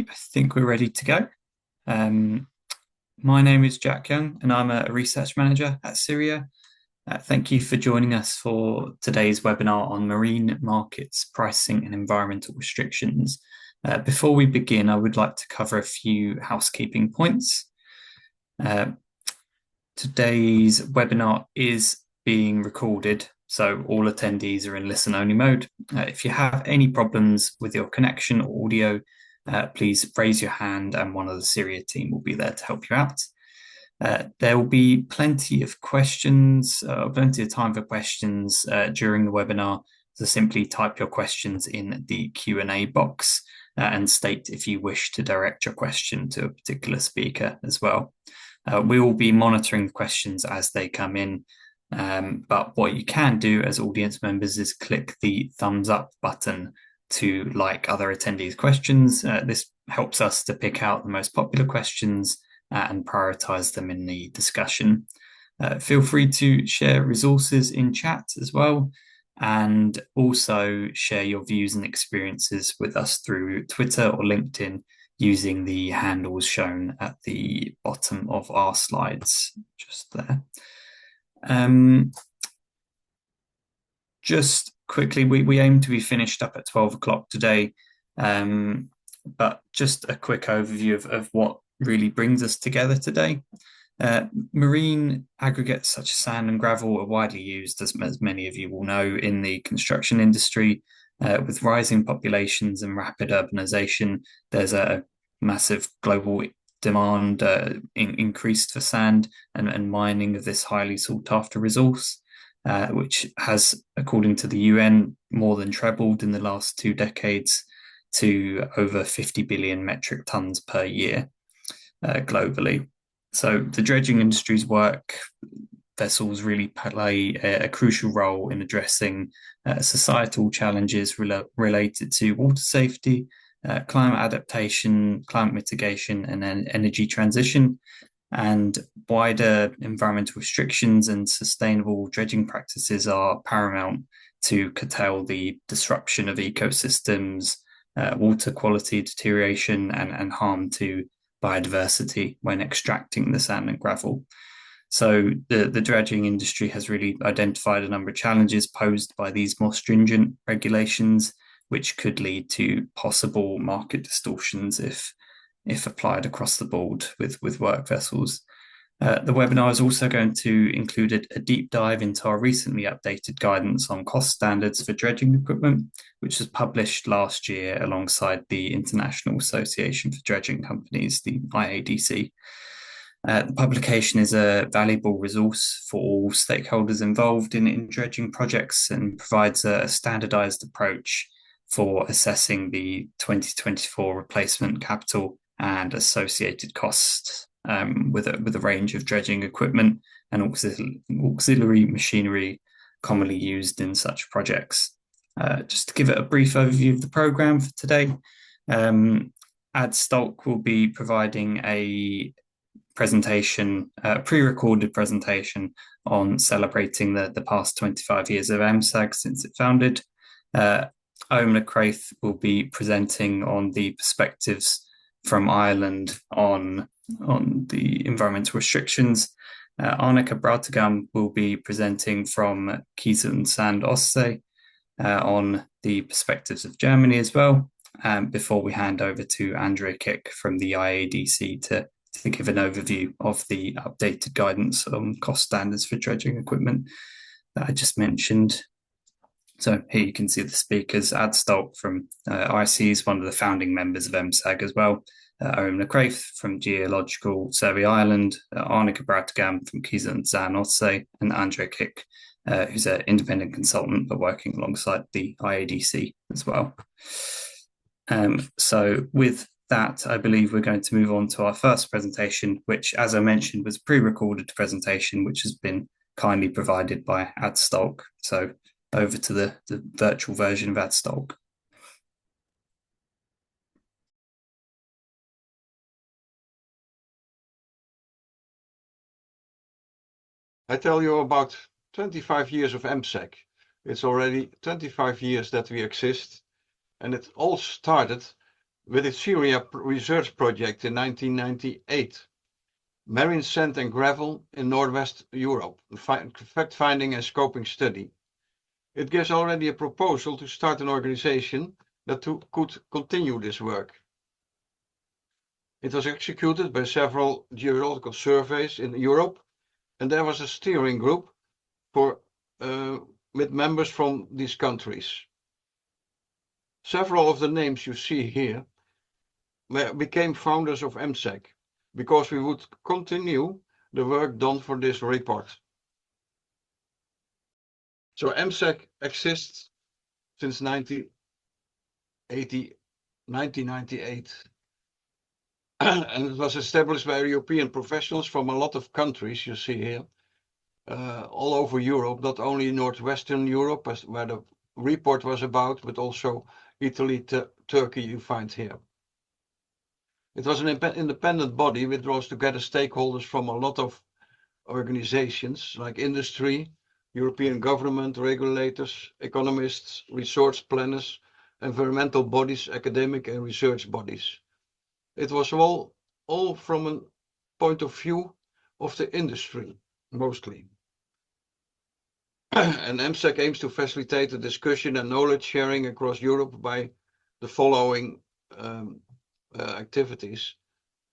I think we're ready to go. Um, my name is Jack Young, and I'm a research manager at Syria. Thank you for joining us for today's webinar on marine markets, pricing, and environmental restrictions. Before we begin, I would like to cover a few housekeeping points. Uh, Today's webinar is being recorded, so all attendees are in listen-only mode. If you have any problems with your connection or audio, please raise your hand and one of the Syria team will be there to help you out. There will be plenty of questions, plenty of time for questions during the webinar. So simply type your questions in the Q&A box and state if you wish to direct your question to a particular speaker as well. We will be monitoring the questions as they come in, but what you can do as audience members is click the thumbs up button to like other attendees' questions. This helps us to pick out the most popular questions and prioritize them in the discussion. Feel free to share resources in chat as well, and also share your views and experiences with us through Twitter or LinkedIn using the handles shown at the bottom of our slides, just there. Just quickly, we aim to be finished up at 12 o'clock today, but just a quick overview of what really brings us together today. Marine aggregates such as sand and gravel are widely used, as many of you will know, in the construction industry. With rising populations and rapid urbanization, there's a massive global demand increased for sand and mining of this highly sought after resource, which has, according to the UN, more than trebled in the last 2 decades to over 50 billion metric tons per year globally. So the dredging industry's work vessels really play a crucial role in addressing societal challenges related to water safety, climate adaptation, climate mitigation, and energy transition. And wider environmental restrictions and sustainable dredging practices are paramount to curtail the disruption of ecosystems, water quality deterioration, and harm to biodiversity when extracting the sand and gravel. So the dredging industry has really identified a number of challenges posed by these more stringent regulations, which could lead to possible market distortions if applied across the board with work vessels. The webinar is also going to include a deep dive into our recently updated guidance on cost standards for dredging equipment, which was published last year alongside the International Association for Dredging Companies, the IADC. The publication is a valuable resource for all stakeholders involved in dredging projects and provides a standardized approach for assessing the 2024 replacement capital and associated costs with a range of dredging equipment and auxiliary machinery commonly used in such projects. Just to give it a brief overview of the program for today, Ad Stolk will be providing a presentation, a pre-recorded presentation on celebrating the past 25 years of EMSAG since it founded. Omna Craith will be presenting on the perspectives from Ireland on the environmental restrictions. Arnika Brautagam will be presenting from Kiesa Sand Ostsee on the perspectives of Germany as well, before we hand over to Andrea Kick from the IADC to give an overview of the updated guidance on cost standards for dredging equipment that I just mentioned. So here you can see the speakers. Ad Stolk from IC is one of the founding members of EMSAG as well. Owen Craith from Geological Survey Ireland, Arnika Brautagam from Kiesa Sand Ostsee, and Andrea Kick, who's an independent consultant but working alongside the IADC as well. So with that, I believe we're going to move on to our first presentation, which, as I mentioned, was a pre-recorded presentation, which has been kindly provided by Ad Stolk. So over to the virtual version of Ad Stolk. I tell you about 25 years of EMSAG. It's already 25 years that we exist, and it all started with its Syria research project in 1998. Marine sand and gravel in Northwest Europe, fact-finding and scoping study. It gives already a proposal to start an organization that could continue this work. It was executed by several geological surveys in Europe, and there was a steering group with members from these countries. Several of the names you see here became founders of EMSEC because we would continue the work done for this report. So EMSEC exists since 1998 and it was established by European professionals from a lot of countries you see here, all over Europe, not only Northwestern Europe, where the report was about, but also Italy, Turkey you find here. It was an independent body which draws together stakeholders from a lot of organizations like industry, European government, regulators, economists, resource planners, environmental bodies, academic and research bodies. It was all from a point of view of the industry, mostly. And EMSEC aims to facilitate the discussion and knowledge sharing across Europe by the following activities: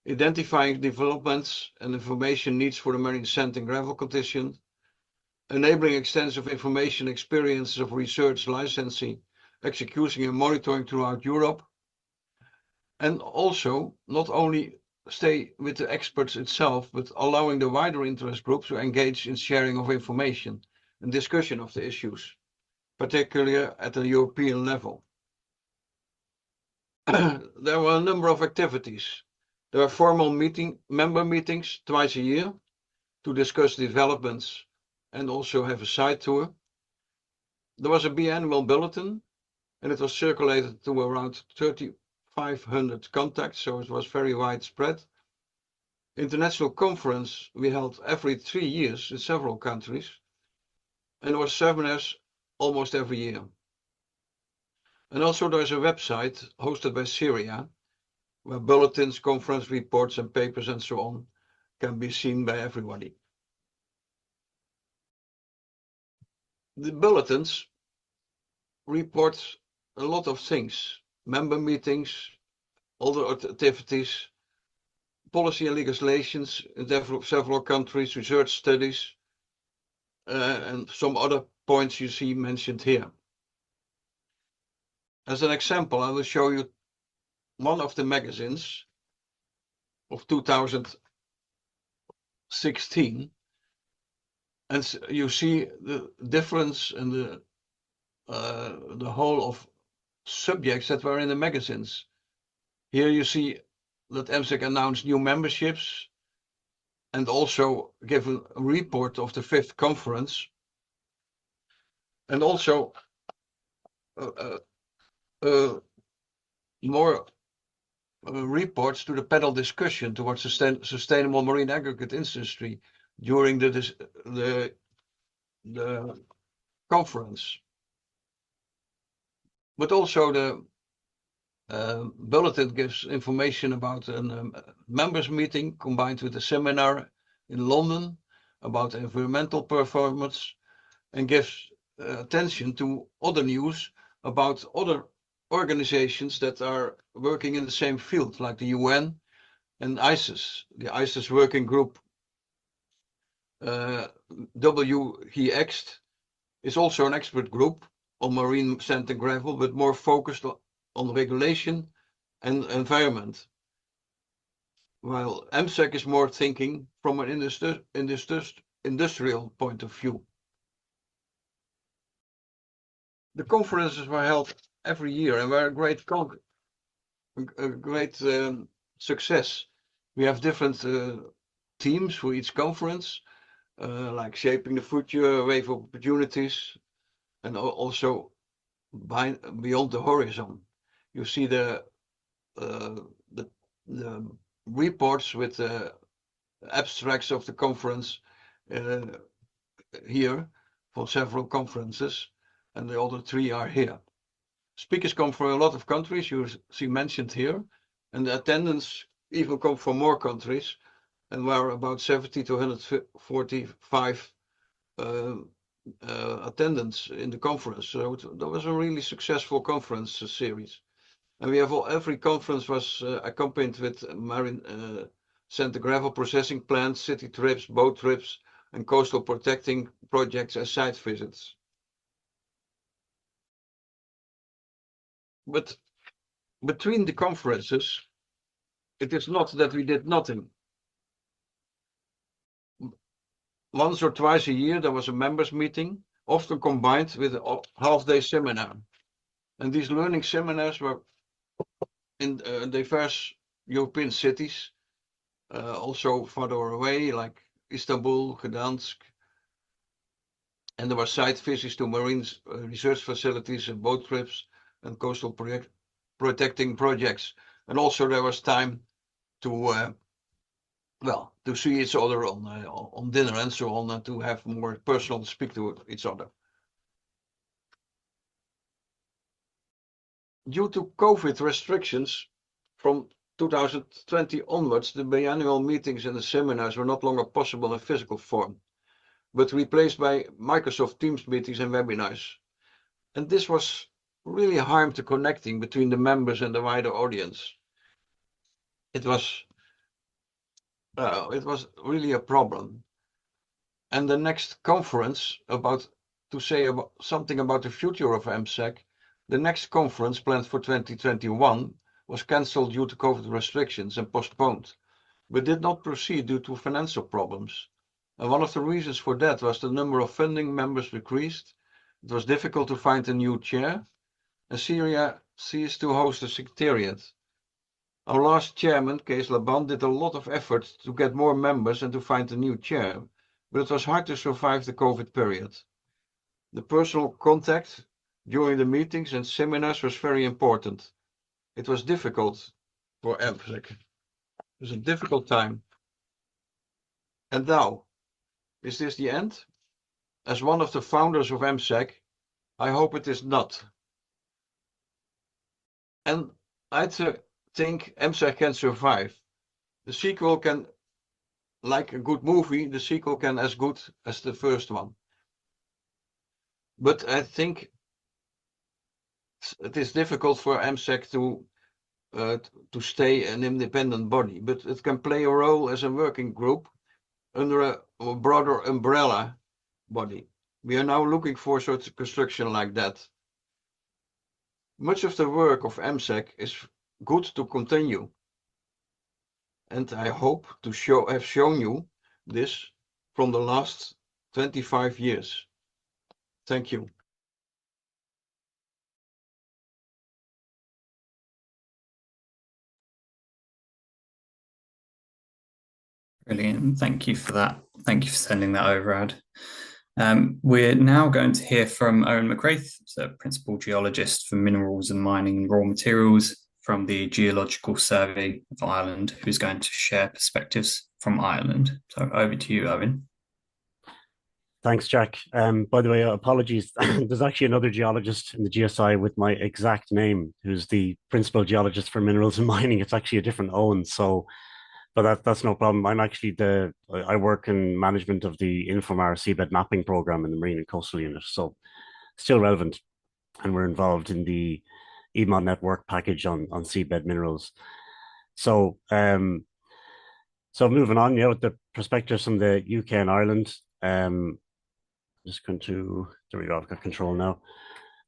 identifying developments and information needs for the marine sand and gravel condition, enabling extensive information experiences of research, licensing, execution and monitoring throughout Europe, and also not only stay with the experts itself, but allowing the wider interest groups to engage in sharing of information and discussion of the issues, particularly at the European level. There were a number of activities. There are formal member meetings twice a year to discuss developments and also have a site tour. There was a biannual bulletin, and it was circulated to around 3,500 contacts, so it was very widespread. International conference we held every 3 years in several countries, and there were seminars almost every year. And also there's a website hosted by Syria, where bulletins, conference reports and papers and so on can be seen by everybody. The bulletins report a lot of things: member meetings, other activities, policy and legislations in several countries, research studies, and some other points you see mentioned here. As an example, I will show you one of the magazines of 2016, and you see the difference in the whole of subjects that were in the magazines. Here you see that EMSEC announced new memberships and also give a report of the 5th conference, and also more reports to the panel discussion towards sustainable marine aggregate industry during the conference. But also the bulletin gives information about a members meeting combined with a seminar in London about environmental performance, and gives attention to other news about other organizations that are working in the same field, like the UN and ICES. The ICES working group WGX is also an expert group on marine sand and gravel, but more focused on regulation and environment, while EMSEC is more thinking from an industrial point of view. The conferences were held every year and were a great success. We have different themes for each conference, like shaping the future, wave of opportunities, and also beyond the horizon. You see the reports with the abstracts of the conference here for several conferences, and the other 3 are here. Speakers come from a lot of countries, you see mentioned here, and the attendance even come from more countries, and were about 70 to 145 attendance in the conference. So that was a really successful conference series. And we have every conference was accompanied with marine center gravel processing plants, city trips, boat trips, and coastal protecting projects and site visits. But between the conferences, it is not that we did nothing. Once or twice a year, there was a members meeting, often combined with a half-day seminar. And these learning seminars were in diverse European cities, also farther away, like Istanbul, Gdansk. And there were site visits to marine research facilities and boat trips and coastal protecting projects. And also there was time to to see each other on dinner and so on, and to have more personal to speak to each other. Due to COVID restrictions from 2020 onwards, the biannual meetings and the seminars were not longer possible in physical form, but replaced by Microsoft Teams meetings and webinars. And this was really harm to connecting between the members and the wider audience. It was really a problem. And the next conference something about the future of MSEC, the next conference planned for 2021 was cancelled due to COVID restrictions and postponed, but did not proceed due to financial problems. And one of the reasons for that was the number of funding members decreased. It was difficult to find a new chair, and Syria ceased to host a secretariat. Our last chairman, Kees Laban, did a lot of effort to get more members and to find a new chair, but it was hard to survive the COVID period. The personal contact during the meetings and seminars was very important. It was difficult for MSEC. It was a difficult time. And now, is this the end? As one of the founders of MSEC, I hope it is not. And I think MSEC can survive. The sequel can, like a good movie, the sequel can as good as the first one. But I think it is difficult for MSEC to stay an independent body, but it can play a role as a working group under a broader umbrella body. We are now looking for such a construction like that. Much of the work of MSEC is good to continue, and I hope to have shown you this from the last 25 years. Thank you. Brilliant. Thank you for that. Thank you for sending that over, Ad. We're now going to hear from Owen McCraith, so Principal Geologist for Minerals and Mining and Raw Materials from the Geological Survey of Ireland, who's going to share perspectives from Ireland. So over to you, Owen. Thanks, Jack. By the way, apologies. There's actually another geologist in the GSI with my exact name, who's the Principal Geologist for Minerals and Mining. It's actually a different Owen, but that's no problem. I'm actually I work in management of the Infomar seabed mapping program in the Marine and Coastal Unit, so still relevant. And we're involved in the EMOD network package on seabed minerals. So moving on, with the perspectives from the UK and Ireland. Just going to, there we go, I've got control now.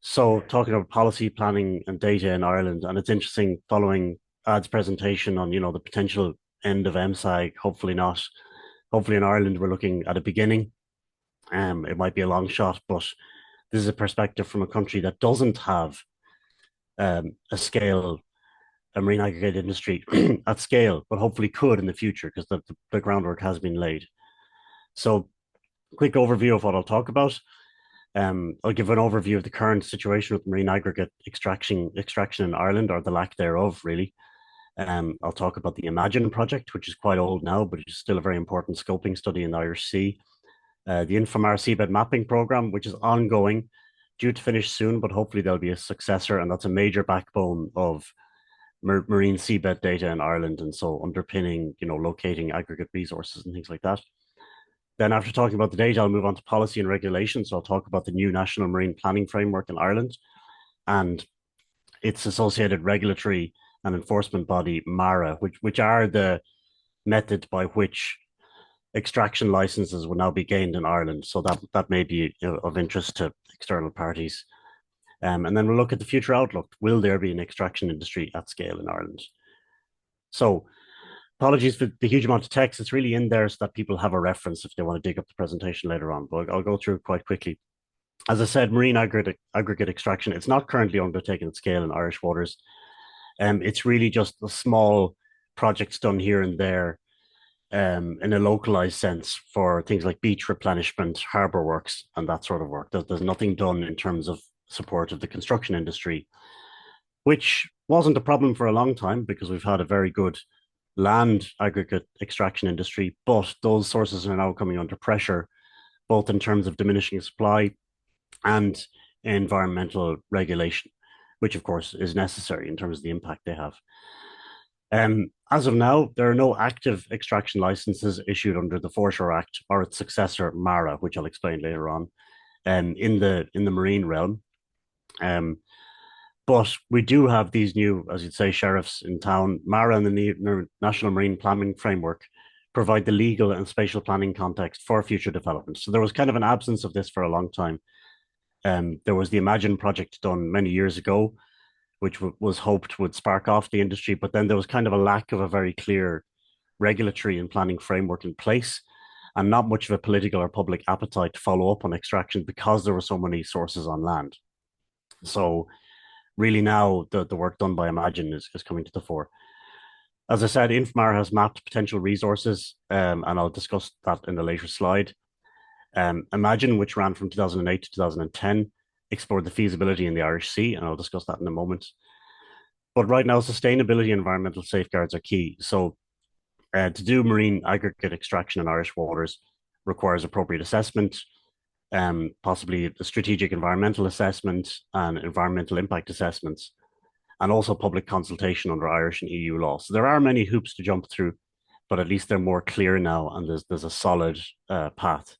So talking about policy planning and data in Ireland, and it's interesting following Ad's presentation on, the potential end of MSAG, hopefully not. Hopefully in Ireland, we're looking at a beginning. It might be a long shot, but this is a perspective from a country that doesn't have a marine aggregate industry at scale, but hopefully could in the future, because the groundwork has been laid. So quick overview of what I'll talk about. I'll give an overview of the current situation with marine aggregate extraction in Ireland, or the lack thereof, really. I'll talk about the Imagine project, which is quite old now, but it's still a very important scoping study in the Irish Sea. The Infomar seabed mapping program, which is ongoing, due to finish soon, but hopefully there'll be a successor, and that's a major backbone of marine seabed data in Ireland, and so underpinning, locating aggregate resources and things like that. Then after talking about the data, I'll move on to policy and regulation. So I'll talk about the new National Marine Planning Framework in Ireland and its associated regulatory and enforcement body, MARA, which are the method by which extraction licenses will now be gained in Ireland. So that may be of interest to external parties. And then we'll look at the future outlook. Will there be an extraction industry at scale in Ireland? So apologies for the huge amount of text. It's really in there so that people have a reference if they want to dig up the presentation later on, but I'll go through it quite quickly. As I said, marine aggregate extraction, it's not currently undertaken at scale in Irish waters. It's really just the small projects done here and there in a localized sense for things like beach replenishment, harbour works, and that sort of work. There's nothing done in terms of support of the construction industry, which wasn't a problem for a long time because we've had a very good land aggregate extraction industry, but those sources are now coming under pressure, both in terms of diminishing supply and environmental regulation, which of course is necessary in terms of the impact they have. As of now, there are no active extraction licenses issued under the Foreshore Act or its successor, MARA, which I'll explain later on, in the marine realm. But we do have these new, as you'd say, sheriffs in town. MARA and the National Marine Planning Framework provide the legal and spatial planning context for future development. So there was kind of an absence of this for a long time. There was the Imagine project done many years ago, which was hoped would spark off the industry, but then there was kind of a lack of a very clear regulatory and planning framework in place, and not much of a political or public appetite to follow up on extraction because there were so many sources on land. So really now the work done by Imagine is coming to the fore. As I said, Infmar has mapped potential resources, and I'll discuss that in a later slide. Imagine, which ran from 2008 to 2010, explored the feasibility in the Irish Sea, and I'll discuss that in a moment. But right now, sustainability and environmental safeguards are key. So to do marine aggregate extraction in Irish waters requires appropriate assessment, possibly the strategic environmental assessment and environmental impact assessments, and also public consultation under Irish and EU law. So there are many hoops to jump through, but at least they're more clear now, and there's a solid path.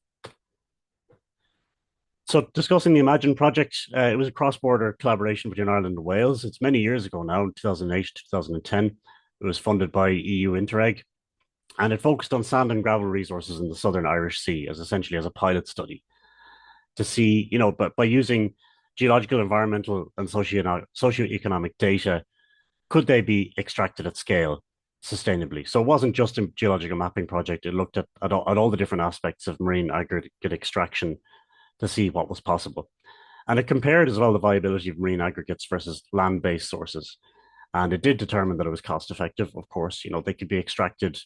So discussing the Imagine project, it was a cross-border collaboration between Ireland and Wales. It's many years ago now, 2008 to 2010. It was funded by EU Interreg, and it focused on sand and gravel resources in the Southern Irish Sea as essentially as a pilot study to see, but by using geological, environmental, and socioeconomic data, could they be extracted at scale sustainably? So it wasn't just a geological mapping project. It looked at all the different aspects of marine aggregate extraction to see what was possible. And it compared as well the viability of marine aggregates versus land-based sources. And it did determine that it was cost effective. Of course, they could be extracted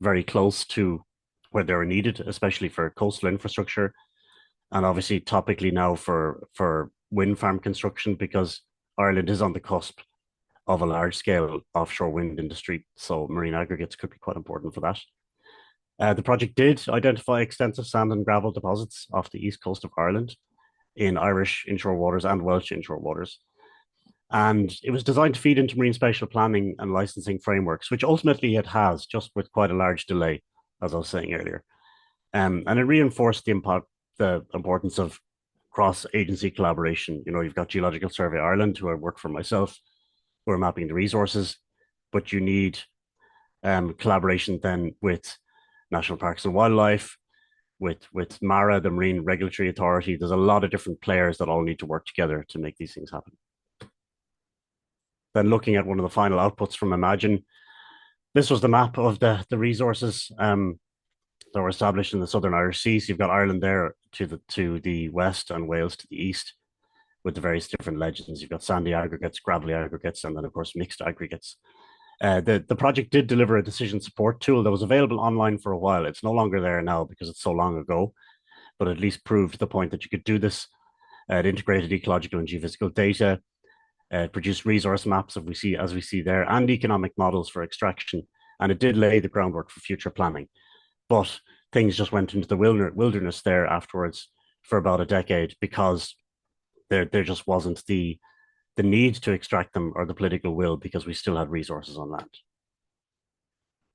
very close to where they were needed, especially for coastal infrastructure. And obviously topically now for wind farm construction, because Ireland is on the cusp of a large-scale offshore wind industry. So marine aggregates could be quite important for that. The project did identify extensive sand and gravel deposits off the east coast of Ireland in Irish inshore waters and Welsh inshore waters. And it was designed to feed into marine spatial planning and licensing frameworks, which ultimately it has, just with quite a large delay, as I was saying earlier. And it reinforced the importance of cross-agency collaboration. You've got Geological Survey Ireland, who I work for myself, who are mapping the resources, but you need collaboration then with National Parks and Wildlife, with MARA, the Marine Regulatory Authority. There's a lot of different players that all need to work together to make these things happen. Then looking at one of the final outputs from Imagine, this was the map of the resources that were established in the Southern Irish Sea. So you've got Ireland there to the west and Wales to the east, with the various different legends. You've got sandy aggregates, gravelly aggregates, and then of course mixed aggregates. The project did deliver a decision support tool that was available online for a while. It's no longer there now because it's so long ago, but at least proved the point that you could do this. It integrated ecological and geophysical data, produced resource maps as we see there, and economic models for extraction. And it did lay the groundwork for future planning. But things just went into the wilderness there afterwards for about a decade because there just wasn't the need to extract them or the political will because we still had resources on land.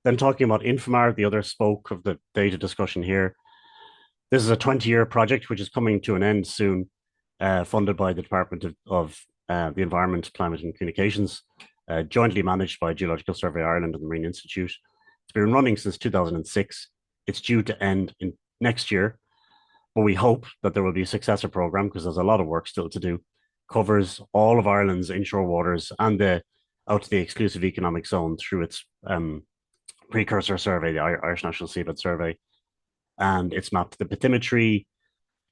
Then talking about Infomar, the other spoke of the data discussion here. This is a 20-year project which is coming to an end soon, funded by the Department of the Environment, Climate and Communications, jointly managed by Geological Survey Ireland and the Marine Institute. It's been running since 2006. It's due to end in next year, but we hope that there will be a successor program because there's a lot of work still to do. Covers all of Ireland's inshore waters and out to the exclusive economic zone through its precursor survey, the Irish National Seabed Survey. And it's mapped the bathymetry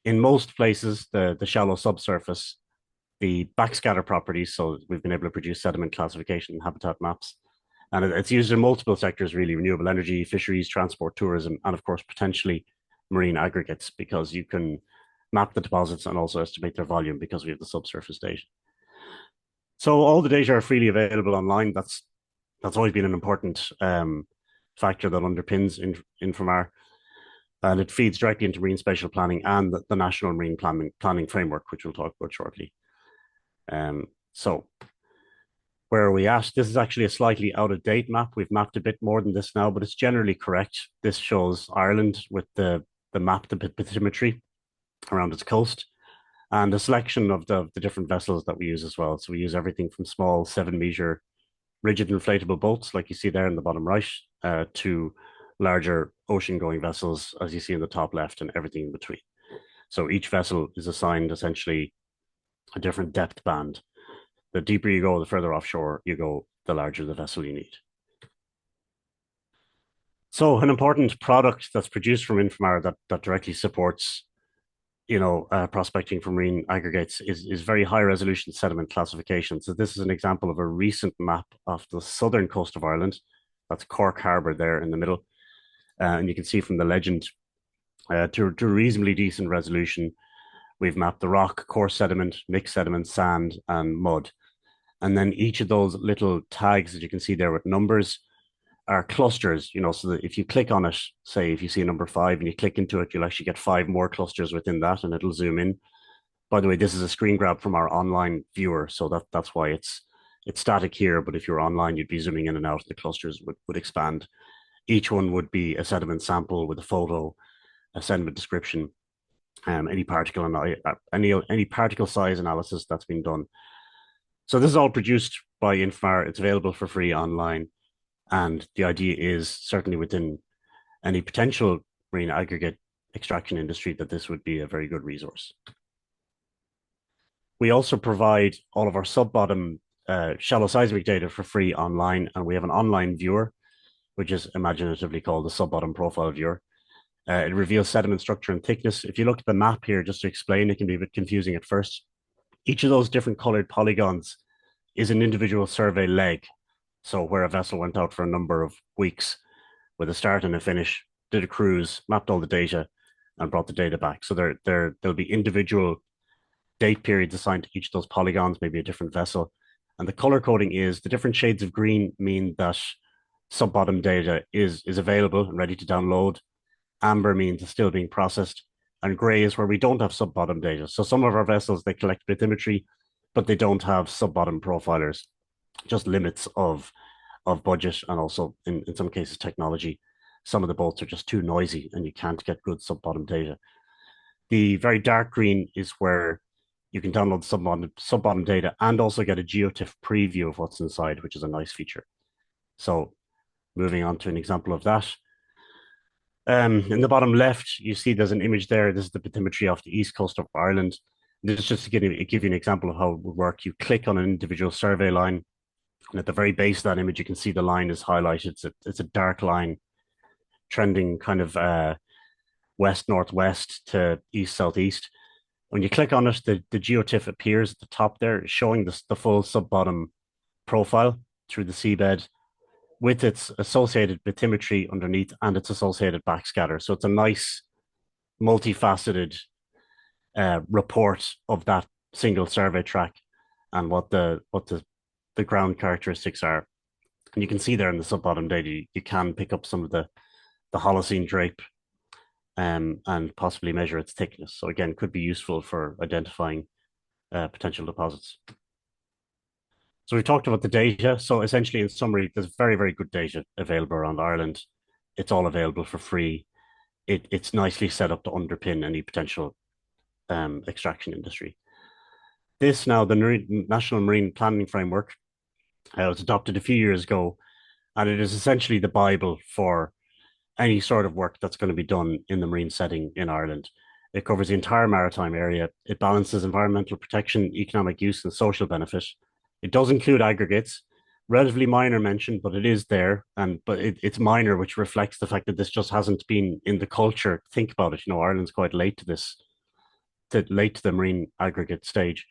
in most places, the shallow subsurface, the backscatter properties. So we've been able to produce sediment classification and habitat maps. And it's used in multiple sectors, really: renewable energy, fisheries, transport, tourism, and of course, potentially marine aggregates, because you can map the deposits and also estimate their volume because we have the subsurface data. So all the data are freely available online. That's always been an important factor that underpins Infomar, and it feeds directly into marine spatial planning and the National Marine Planning Framework, which we'll talk about shortly. So where are we at? This is actually a slightly out-of-date map. We've mapped a bit more than this now, but it's generally correct. This shows Ireland with the map, the bathymetry around its coast, and a selection of the different vessels that we use as well. So we use everything from small 7-meter rigid inflatable boats, like you see there in the bottom right, to larger ocean-going vessels, as you see in the top left, and everything in between. So each vessel is assigned essentially a different depth band. The deeper you go, the further offshore you go, the larger the vessel you need. So an important product that's produced from Infomar that directly supports prospecting for marine aggregates is very high resolution sediment classification. So this is an example of a recent map of the southern coast of Ireland. That's Cork Harbour there in the middle. And you can see from the legend, to reasonably decent resolution, we've mapped the rock, coarse sediment, mixed sediment, sand, and mud. And then each of those little tags that you can see there with numbers are clusters, so that if you click on it, say if you see a number 5 and you click into it, you'll actually get 5 more clusters within that, and it'll zoom in. By the way, this is a screen grab from our online viewer, so that's why it's static here, but if you're online, you'd be zooming in and out, the clusters would expand. Each one would be a sediment sample with a photo, a sediment description, any particle size analysis that's been done. So this is all produced by Infomar. It's available for free online. And the idea is, certainly within any potential marine aggregate extraction industry, that this would be a very good resource. We also provide all of our sub-bottom shallow seismic data for free online, and we have an online viewer, which is imaginatively called the sub-bottom profile viewer. It reveals sediment structure and thickness. If you look at the map here, just to explain, it can be a bit confusing at first. Each of those different colored polygons is an individual survey leg. So where a vessel went out for a number of weeks with a start and a finish, did a cruise, mapped all the data, and brought the data back. So there'll be individual date periods assigned to each of those polygons, maybe a different vessel. And the color coding is the different shades of green mean that sub-bottom data is available and ready to download. Amber means it's still being processed. And gray is where we don't have sub-bottom data. So some of our vessels, they collect bathymetry, but they don't have sub-bottom profilers. Just limits of budget, and also in some cases technology. Some of the boats are just too noisy and you can't get good sub-bottom data. The very dark green is where you can download sub-bottom data and also get a geotiff preview of what's inside, which is a nice feature. So moving on to an example of that. In the bottom left, you see there's an image there. This is the bathymetry off the east coast of Ireland. This is just to give you an example of how it would work. You click on an individual survey line, and at the very base of that image, you can see the line is highlighted. It's a dark line trending kind of west-northwest to east-southeast. When you click on it, the geotiff appears at the top there, showing the full sub-bottom profile through the seabed with its associated bathymetry underneath and its associated backscatter. So it's a nice multifaceted report of that single survey track and what the ground characteristics are. And you can see there in the sub-bottom data, you can pick up some of the Holocene drape and possibly measure its thickness. So again, could be useful for identifying potential deposits. So we talked about the data. So essentially, in summary, there's very, very good data available around Ireland. It's all available for free. It's nicely set up to underpin any potential extraction industry. This now, the National Marine Planning Framework, was adopted a few years ago, and it is essentially the Bible for any sort of work that's going to be done in the marine setting in Ireland. It covers the entire maritime area. It balances environmental protection, economic use, and social benefit. It does include aggregates, relatively minor mention, but it is there. But it's minor, which reflects the fact that this just hasn't been in the culture. Think about it. Ireland's quite late to this, late to the marine aggregate stage.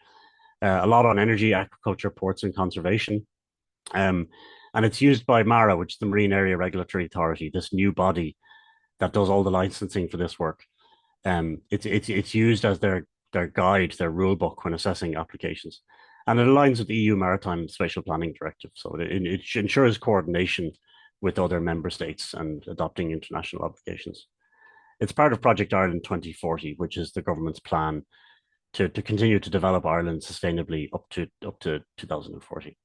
A lot on energy, agriculture, ports, and conservation. And it's used by MARA, which is the Marine Area Regulatory Authority, this new body that does all the licensing for this work. It's used as their guide, their rule book when assessing applications. And it aligns with the EU Maritime Spatial Planning Directive. So it ensures coordination with other member states and adopting international obligations. It's part of Project Ireland 2040, which is the government's plan to continue to develop Ireland sustainably up to 2040.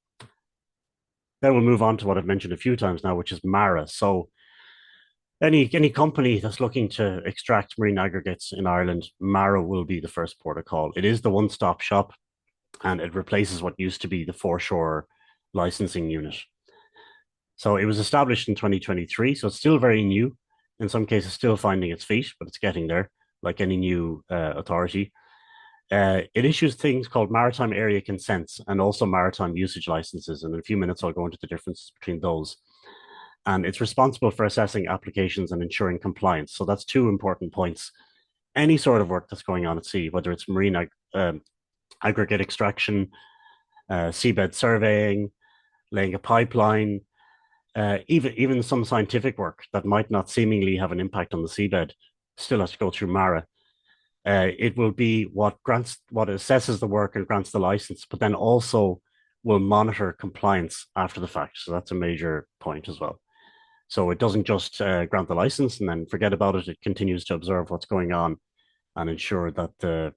Then we'll move on to what I've mentioned a few times now, which is MARA. So any company that's looking to extract marine aggregates in Ireland, MARA will be the first port of call. It is the one-stop shop, and it replaces what used to be the foreshore licensing unit. So it was established in 2023, so it's still very new. In some cases, still finding its feet, but it's getting there, like any new authority. It issues things called maritime area consents and also maritime usage licenses. And in a few minutes, I'll go into the differences between those. And it's responsible for assessing applications and ensuring compliance. So that's two important points. Any sort of work that's going on at sea, whether it's marine aggregate extraction, seabed surveying, laying a pipeline, even some scientific work that might not seemingly have an impact on the seabed, still has to go through MARA. It will be what assesses the work and grants the license, but then also will monitor compliance after the fact. So that's a major point as well. So it doesn't just grant the license and then forget about it. It continues to observe what's going on and ensure that the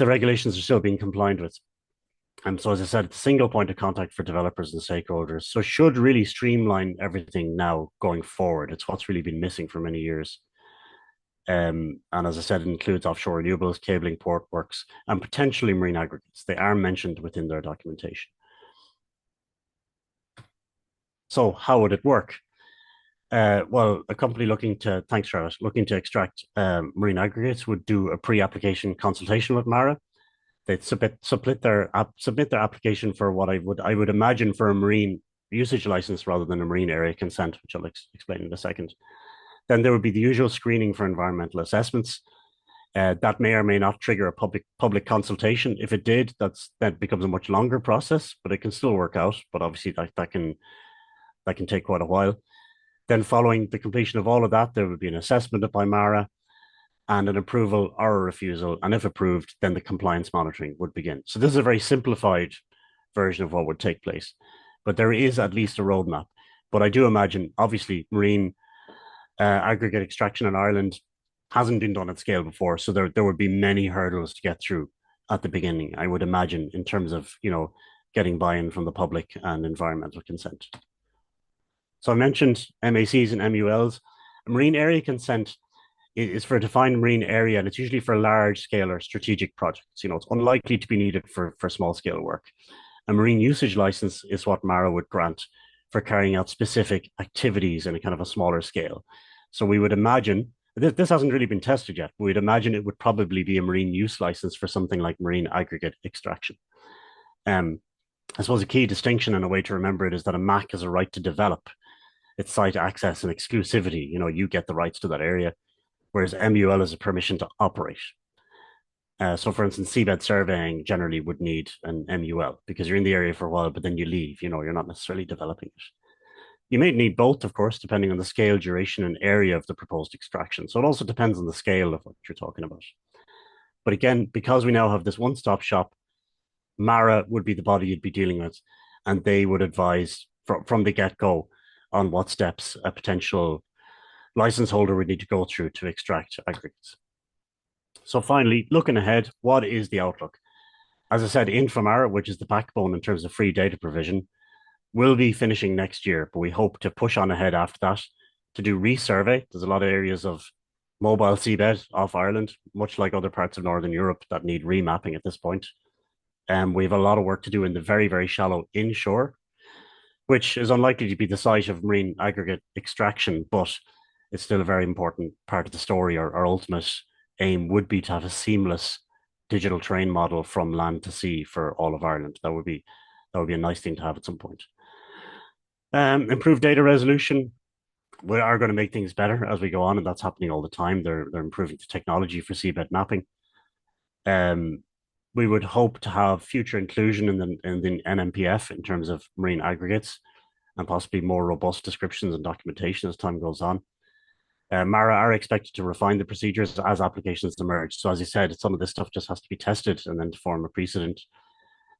regulations are still being complied with. And so, as I said, it's a single point of contact for developers and stakeholders. So should really streamline everything now going forward. It's what's really been missing for many years. And as I said, it includes offshore renewables, cabling, port works, and potentially marine aggregates. They are mentioned within their documentation. So how would it work? Well, a company looking to extract marine aggregates would do a pre-application consultation with MARA. They'd submit their application for what I would imagine for a marine usage license rather than a marine area consent, which I'll explain in a second. Then there would be the usual screening for environmental assessments. That may or may not trigger a public consultation. If it did, that becomes a much longer process, but it can still work out. But obviously that can take quite a while. Then following the completion of all of that, there would be an assessment by MARA and an approval or a refusal. And if approved, then the compliance monitoring would begin. So this is a very simplified version of what would take place. But there is at least a roadmap. But I do imagine, obviously, marine aggregate extraction in Ireland hasn't been done at scale before. So there would be many hurdles to get through at the beginning, I would imagine, in terms of, getting buy-in from the public and environmental consent. So I mentioned MACs and MULs. A marine area consent is for a defined marine area, and it's usually for large scale or strategic projects. It's unlikely to be needed for small scale work. A marine usage license is what MARA would grant for carrying out specific activities in a kind of a smaller scale. So we would imagine, this hasn't really been tested yet, but we'd imagine it would probably be a marine use license for something like marine aggregate extraction. I suppose a key distinction and a way to remember it is that a MAC has a right to develop its site access and exclusivity. You get the rights to that area, whereas MUL is a permission to operate. So for instance, seabed surveying generally would need an MUL because you're in the area for a while, but then you leave, you're not necessarily developing it. You may need both, of course, depending on the scale, duration, and area of the proposed extraction. So it also depends on the scale of what you're talking about. But again, because we now have this one-stop shop, MARA would be the body you'd be dealing with, and they would advise from the get-go on what steps a potential license holder would need to go through to extract aggregates. So finally, looking ahead, what is the outlook? As I said, Infomar, which is the backbone in terms of free data provision, will be finishing next year, but we hope to push on ahead after that to do resurvey. There's a lot of areas of mobile seabed off Ireland, much like other parts of Northern Europe, that need remapping at this point. We have a lot of work to do in the very, very shallow inshore, which is unlikely to be the site of marine aggregate extraction, but it's still a very important part of the story. Our ultimate aim would be to have a seamless digital train model from land to sea for all of Ireland. That would be a nice thing to have at some point. Improved data resolution. We are going to make things better as we go on, and that's happening all the time. They're improving the technology for seabed mapping. We would hope to have future inclusion in the NMPF in terms of marine aggregates and possibly more robust descriptions and documentation as time goes on. MARA are expected to refine the procedures as applications emerge. So as you said, some of this stuff just has to be tested and then to form a precedent.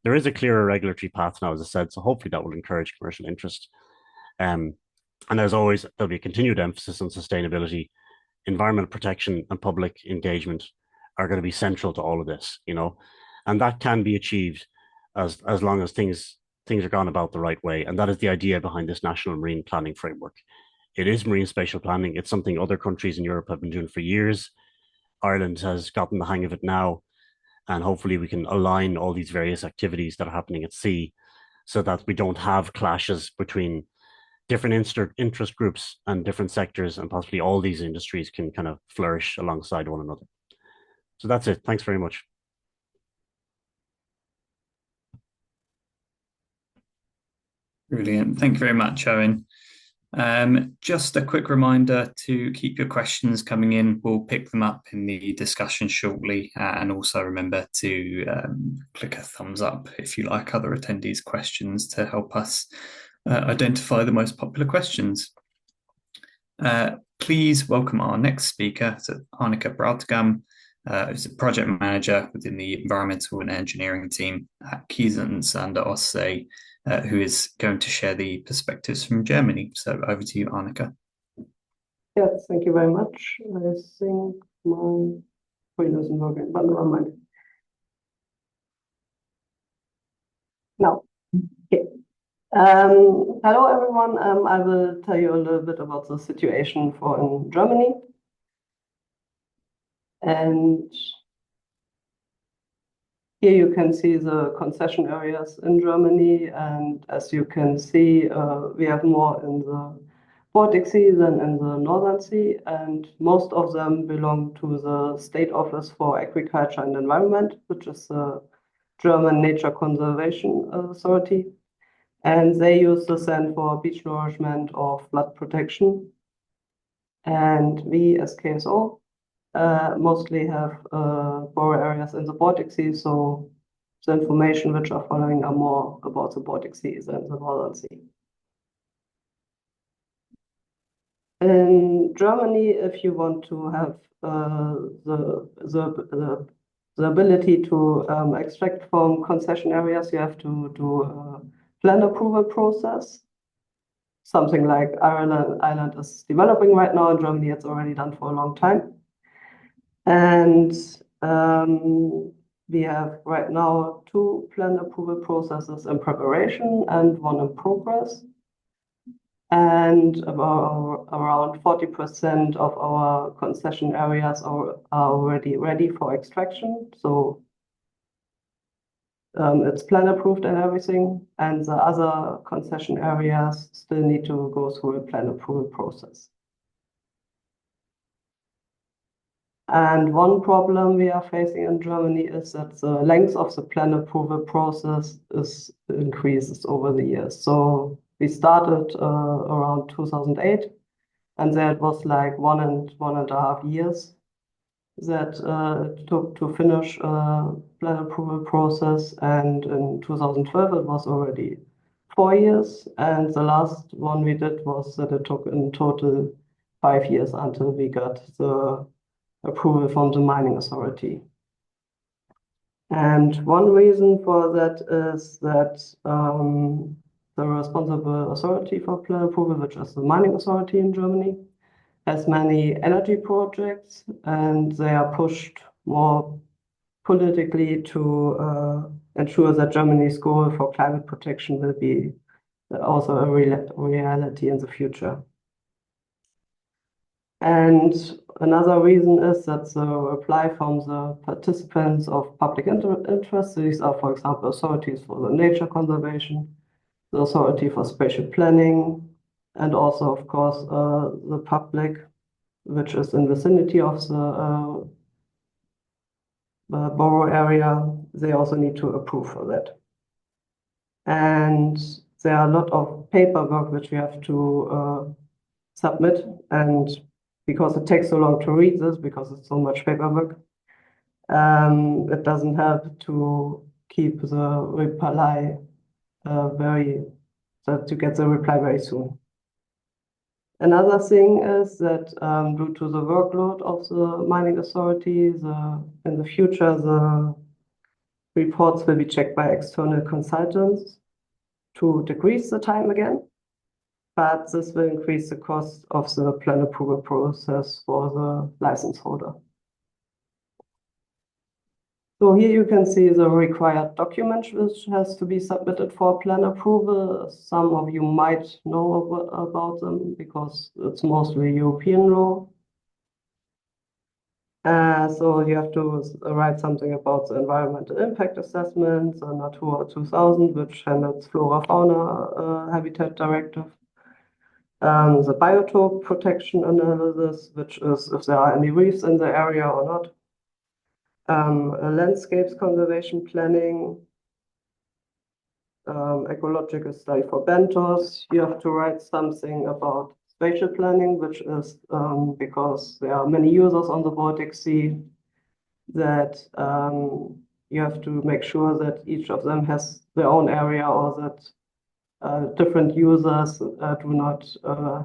There is a clearer regulatory path now, as I said, so hopefully that will encourage commercial interest. And as always, there'll be a continued emphasis on sustainability, environmental protection, and public engagement are going to be central to all of this, and that can be achieved as long as things are gone about the right way. And that is the idea behind this national marine planning framework. It is marine spatial planning. It's something other countries in Europe have been doing for years. Ireland has gotten the hang of it now, and hopefully we can align all these various activities that are happening at sea so that we don't have clashes between different interest groups and different sectors, and possibly all these industries can kind of flourish alongside one another. So that's it. Thanks very much. Brilliant. Thank you very much, Owen. Just a quick reminder to keep your questions coming in. We'll pick them up in the discussion shortly. And also remember to click a thumbs up if you like other attendees' questions to help us identify the most popular questions. Please welcome our next speaker, Annika Brautgam, who's a project manager within the environmental and engineering team at Kiesens an der Ostsee, who is going to share the perspectives from Germany. So over to you, Annika. Yes, thank you very much. I think my screen isn't working, but never mind. Now, okay. Hello, everyone. I will tell you a little bit about the situation in Germany. And here you can see the concession areas in Germany. And as you can see, we have more in the Baltic Sea than in the Northern Sea. And most of them belong to the State Office for Agriculture and Environment, which is the German Nature Conservation Authority. And they use the sand for beach nourishment or flood protection. And we, as KSO, mostly have borrow areas in the Baltic Sea, so the information which are following are more about the Baltic Sea than the Northern Sea. In Germany, if you want to have the ability to extract from concession areas, you have to do a plan approval process. Something like Ireland is developing right now. In Germany, it's already done for a long time. And we have right now 2 plan approval processes in preparation and 1 in progress. And around 40% of our concession areas are already ready for extraction. So it's plan approved and everything. And the other concession areas still need to go through a plan approval process. And one problem we are facing in Germany is that the length of the plan approval process increases over the years. So we started around 2008, and there it was like 1.5 years that it took to finish plan approval process. And in 2012, it was already 4 years. And the last one we did was that it took in total 5 years until we got the approval from the mining authority. And one reason for that is that the responsible authority for plan approval, which is the mining authority in Germany, has many energy projects, and they are pushed more politically to ensure that Germany's goal for climate protection will be also a reality in the future. And another reason is that the reply from the participants of public interest, these are, for example, authorities for the nature conservation, the authority for spatial planning, and also, of course, the public, which is in the vicinity of the borough area, they also need to approve for that. And there are a lot of paperwork which we have to submit, and because it takes so long to read this, because it's so much paperwork, it doesn't help to keep the reply to get the reply very soon. Another thing is that due to the workload of the mining authorities, in the future, the reports will be checked by external consultants to decrease the time again. But this will increase the cost of the plan approval process for the license holder. So here you can see the required document which has to be submitted for plan approval. Some of you might know about them because it's mostly European law. So you have to write something about the environmental impact assessment, the Natura 2000, which handles flora-fauna habitat directive. The biotope protection analysis, which is if there are any reefs in the area or not. Landscapes conservation planning, ecological study for bentos. You have to write something about spatial planning, which is because there are many users on the Baltic Sea, that you have to make sure that each of them has their own area, or that different users do not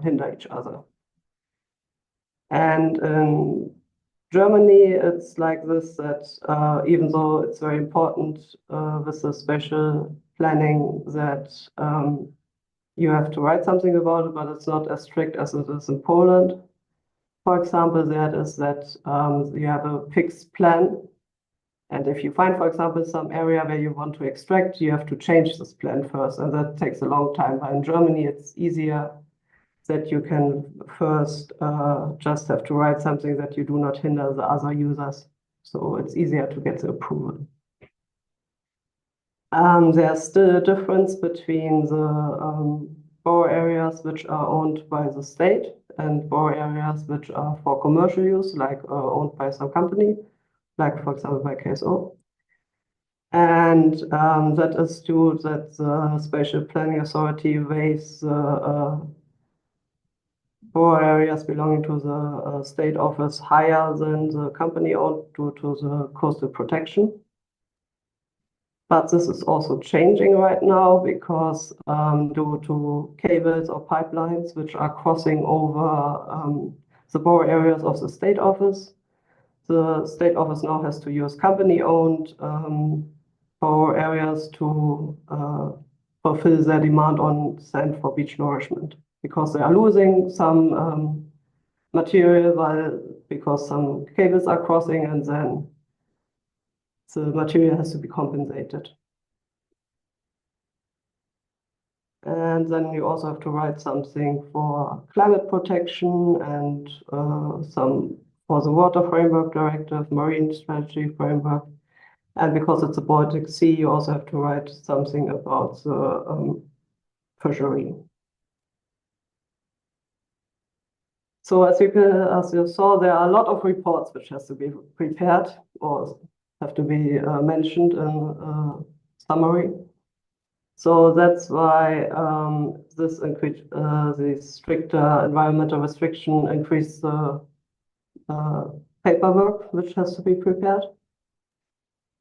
hinder each other. And in Germany, it's like this, that even though it's very important with the spatial planning that you have to write something about it, but it's not as strict as it is in Poland. For example, that is that you have a fixed plan. And if you find, for example, some area where you want to extract, you have to change this plan first, and that takes a long time. But in Germany, it's easier that you can first just have to write something that you do not hinder the other users. So it's easier to get the approval. There's still a difference between the borough areas which are owned by the state and borough areas which are for commercial use, like owned by some company, like for example by KSO. And that is due that the Spatial Planning Authority weighs the borough areas belonging to the state office higher than the company owned due to the coastal protection. But this is also changing right now because due to cables or pipelines which are crossing over the borough areas of the state office now has to use company-owned borough areas to fulfill their demand on sand for beach nourishment, because they are losing some material because some cables are crossing, and then the material has to be compensated. And then you also have to write something for climate protection and some for the Water Framework Directive, Marine Strategy Framework. And because it's a Baltic Sea, you also have to write something about the fishery. So as you saw, there are a lot of reports which has to be prepared or have to be mentioned in summary. So that's why the stricter environmental restriction increased the paperwork which has to be prepared.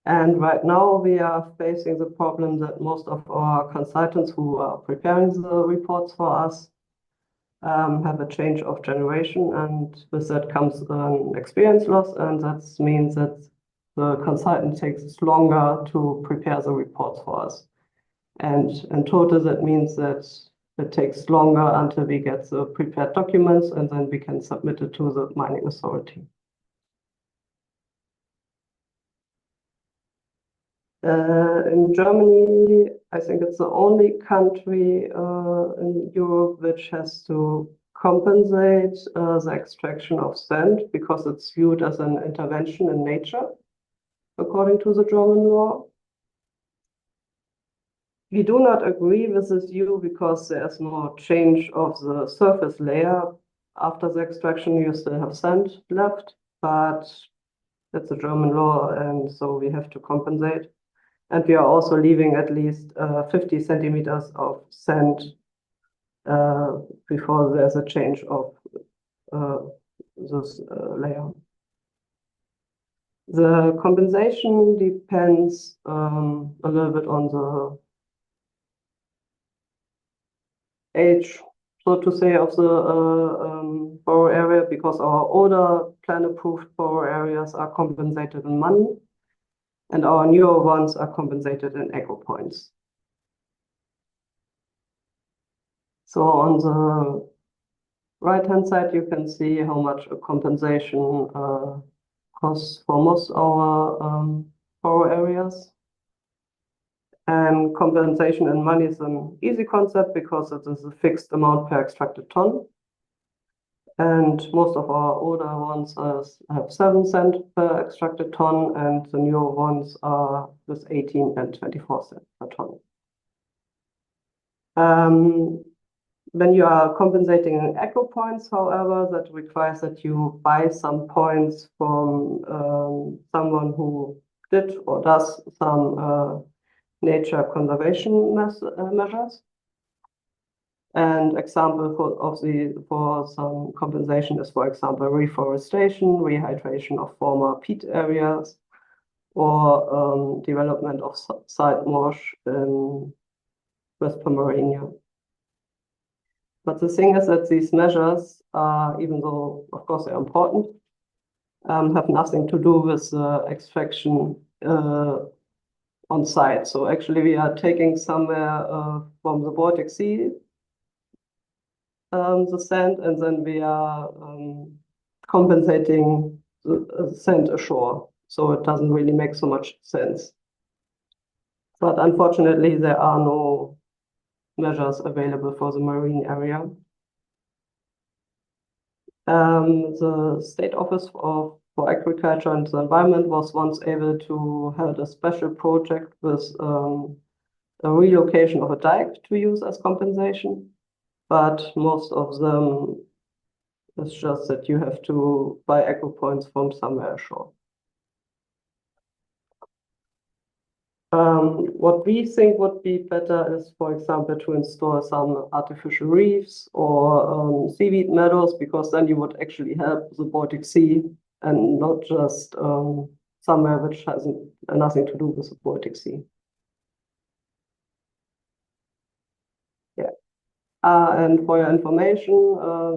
And right now we are facing the problem that most of our consultants who are preparing the reports for us have a change of generation, and with that comes an experience loss, and that means that the consultant takes longer to prepare the reports for us. And in total, that means that it takes longer until we get the prepared documents, and then we can submit it to the mining authority. In Germany, I think it's the only country in Europe which has to compensate the extraction of sand because it's viewed as an intervention in nature, according to the German law. We do not agree with this view because there is no change of the surface layer. After the extraction, you still have sand left, but that's a German law, and so we have to compensate. And we are also leaving at least 50 centimeters of sand before there's a change of this layer. The compensation depends a little bit on the age, so to say, of the borough area, because our older plan-approved borough areas are compensated in money, and our newer ones are compensated in echo points. So on the right-hand side, you can see how much a compensation costs for most of our borough areas. And compensation in money is an easy concept because it is a fixed amount per extracted ton. And most of our older ones have 7 cents per extracted ton, and the newer ones are with 18 and 24 cents per ton. When you are compensating in echo points, however, that requires that you buy some points from someone who did or does some nature conservation measures. And example for some compensation is, for example, reforestation, rehydration of former peat areas, or development of side marsh in West Pomerania. But the thing is that these measures, even though of course they're important, have nothing to do with extraction on site. So actually we are taking somewhere from the Baltic Sea the sand, and then we are compensating the sand ashore. So it doesn't really make so much sense. But unfortunately, there are no measures available for the marine area. The State Office for Agriculture and the Environment was once able to hold a special project with a relocation of a dike to use as compensation. But most of them, it's just that you have to buy echo points from somewhere ashore. What we think would be better is, for example, to install some artificial reefs or seaweed meadows, because then you would actually help the Baltic Sea and not just somewhere which has nothing to do with the Baltic Sea. Yeah. And for your information,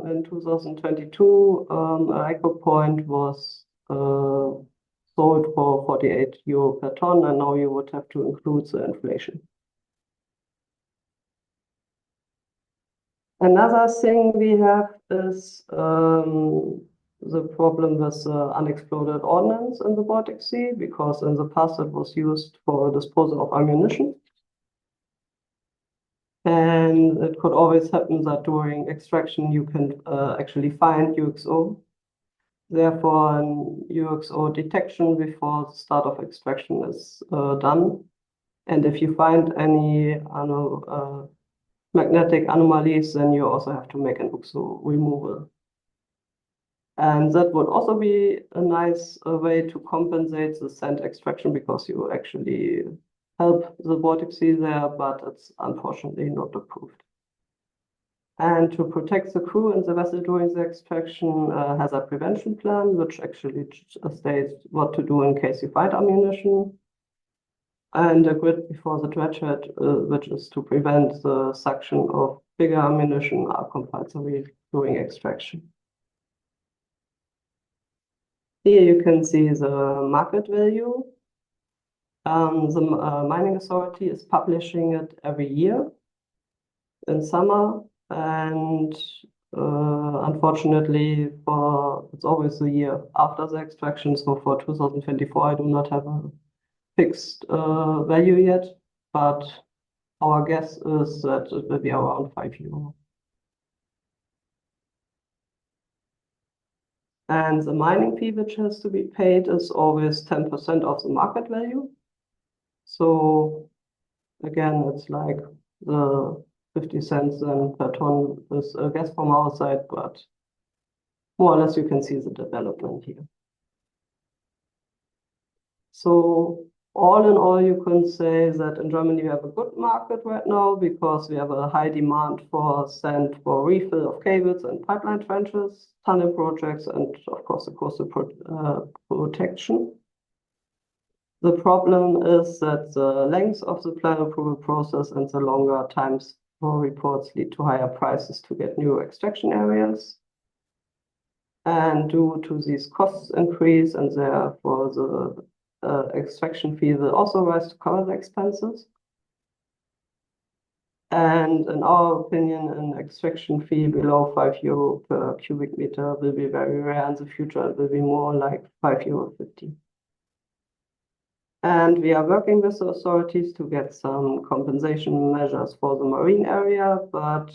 in 2022, an echo point was sold for 48 euro per ton, and now you would have to include the inflation. Another thing we have is the problem with unexploded ordnance in the Baltic Sea, because in the past it was used for disposal of ammunition. And it could always happen that during extraction you can actually find UXO. Therefore, an UXO detection before the start of extraction is done. And if you find any magnetic anomalies, then you also have to make an UXO removal. And that would also be a nice way to compensate the sand extraction, because you actually help the Baltic Sea there, but it's unfortunately not approved. And to protect the crew and the vessel during the extraction has a prevention plan, which actually states what to do in case you find ammunition. And a grid before the dredge head, which is to prevent the suction of bigger ammunition, are compulsory during extraction. Here you can see the market value. The mining authority is publishing it every year in summer, and unfortunately it's always the year after the extraction. So for 2024, I do not have a fixed value yet, but our guess is that it will be around €5. And the mining fee which has to be paid is always 10% of the market value. So again, it's like the 50 cents then per ton is a guess from our side, but more or less you can see the development here. So all in all, you can say that in Germany we have a good market right now because we have a high demand for sand for refill of cables and pipeline trenches, tunnel projects, and of course the coastal protection. The problem is that the length of the plan approval process and the longer times for reports lead to higher prices to get new extraction areas. And due to these costs increase and therefore the extraction fee will also rise to cover the expenses. And in our opinion, an extraction fee below €5 per cubic meter will be very rare in the future. It will be more like €5.50. And we are working with the authorities to get some compensation measures for the marine area, but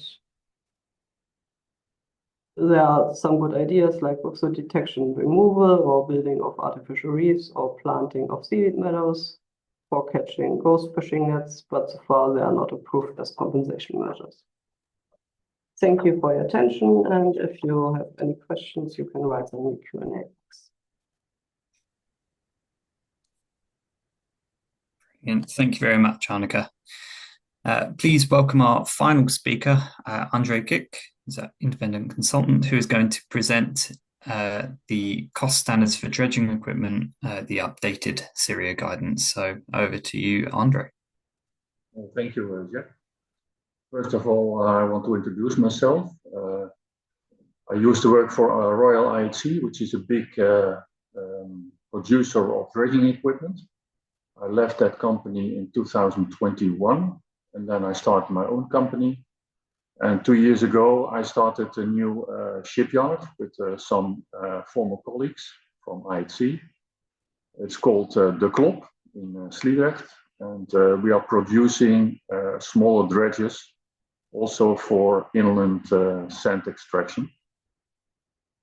there are some good ideas like bauxite detection removal or building of artificial reefs or planting of seaweed meadows for catching ghost fishing nets, but so far they are not approved as compensation measures. Thank you for your attention, and if you have any questions, you can write them in the Q&A box. And thank you very much, Annika. Please welcome our final speaker, Andre Kick, who's an independent consultant who is going to present the cost standards for dredging equipment, the updated Syria guidance. So over to you, Andre. Well, thank you, Jack. First of all, I want to introduce myself. I used to work for Royal IADC, which is a big producer of dredging equipment. I left that company in 2021, and then I started my own company. And 2 years ago, I started a new shipyard with some former colleagues from IADC. It's called De Klop in Sliedrecht, and we are producing smaller dredges, also for inland sand extraction.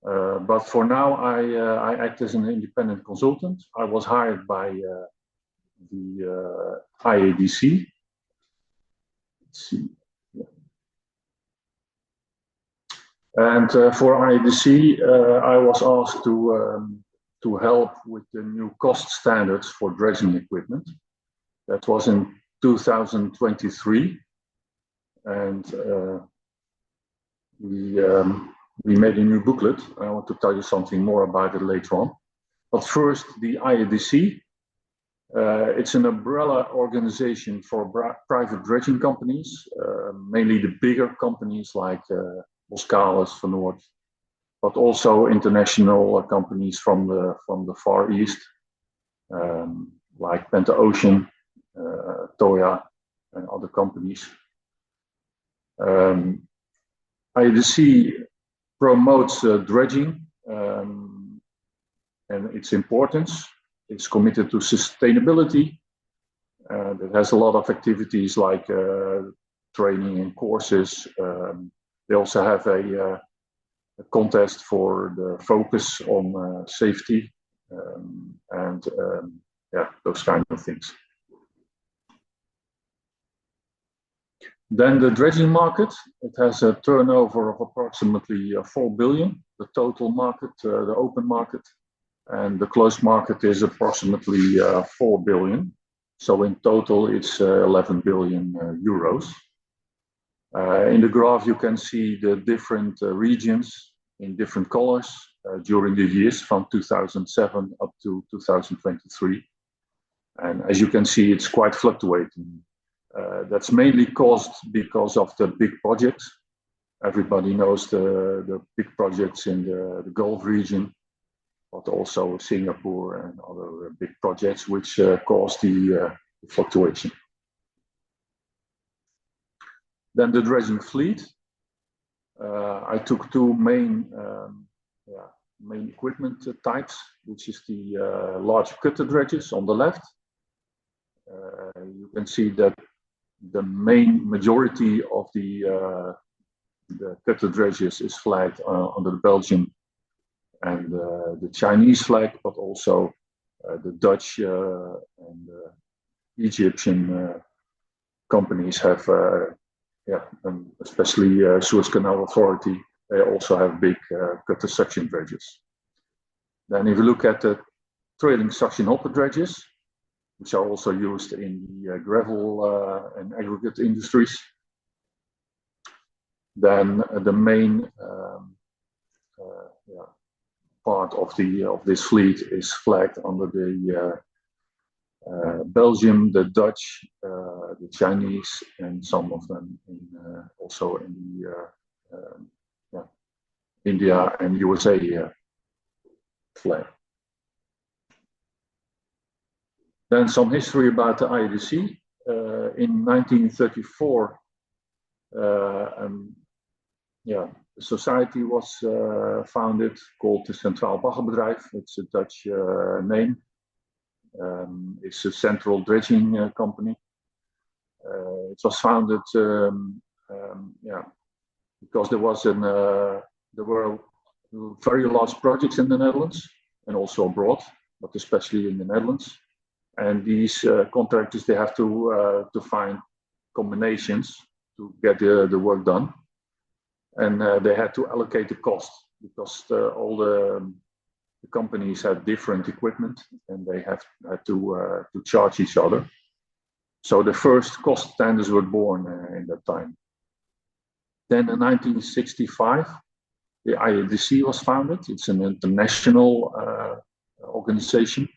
But for now, I act as an independent consultant. I was hired by the IADC. Let's see. Yeah. And for IADC, I was asked to help with the new cost standards for dredging equipment. That was in 2023, and we made a new booklet. I want to tell you something more about it later on. But first, the IADC. It's an umbrella organization for private dredging companies, mainly the bigger companies like Boskalis, Van Noord, but also international companies from the Far East, like Penta-Ocean, Toya, and other companies. IADC promotes dredging and its importance. It's committed to sustainability. It has a lot of activities like training and courses. They also have a contest for the focus on safety and yeah, those kind of things. Then the dredging market, it has a turnover of approximately 4 billion, the total market, the open market. And the closed market is approximately 4 billion. So in total, it's 11 billion euros. In the graph, you can see the different regions in different colors during the years from 2007 up to 2023. And as you can see, it's quite fluctuating. That's mainly caused because of the big projects. Everybody knows the big projects in the Gulf region, but also Singapore and other big projects which cause the fluctuation. Then the dredging fleet. I took two main equipment types, which is the large cutter dredges on the left, you can see that the main majority of the cutter dredges is flagged under the Belgian and the Chinese flag, but also the Dutch and Egyptian companies have, especially Suez Canal Authority, they also have big cutter suction dredges. Then if you look at the trailing suction hopper dredges, which are also used in the gravel and aggregate industries, then the main part of this fleet is flagged under the Belgium, the Dutch, the Chinese, and some of them also in the India and USA flag. Then some history about the IADC. In 1934, the society was founded called the Centraal Baggerbedrijf. It's a Dutch name. It's a central dredging company. It was founded because there were very large projects in the Netherlands and also abroad, but especially in the Netherlands. And these contractors, they have to find combinations to get the work done. And they had to allocate the cost because all the companies had different equipment and they had to charge each other. So the first cost standards were born in that time. Then in 1965, the IADC was founded. It's an international organization.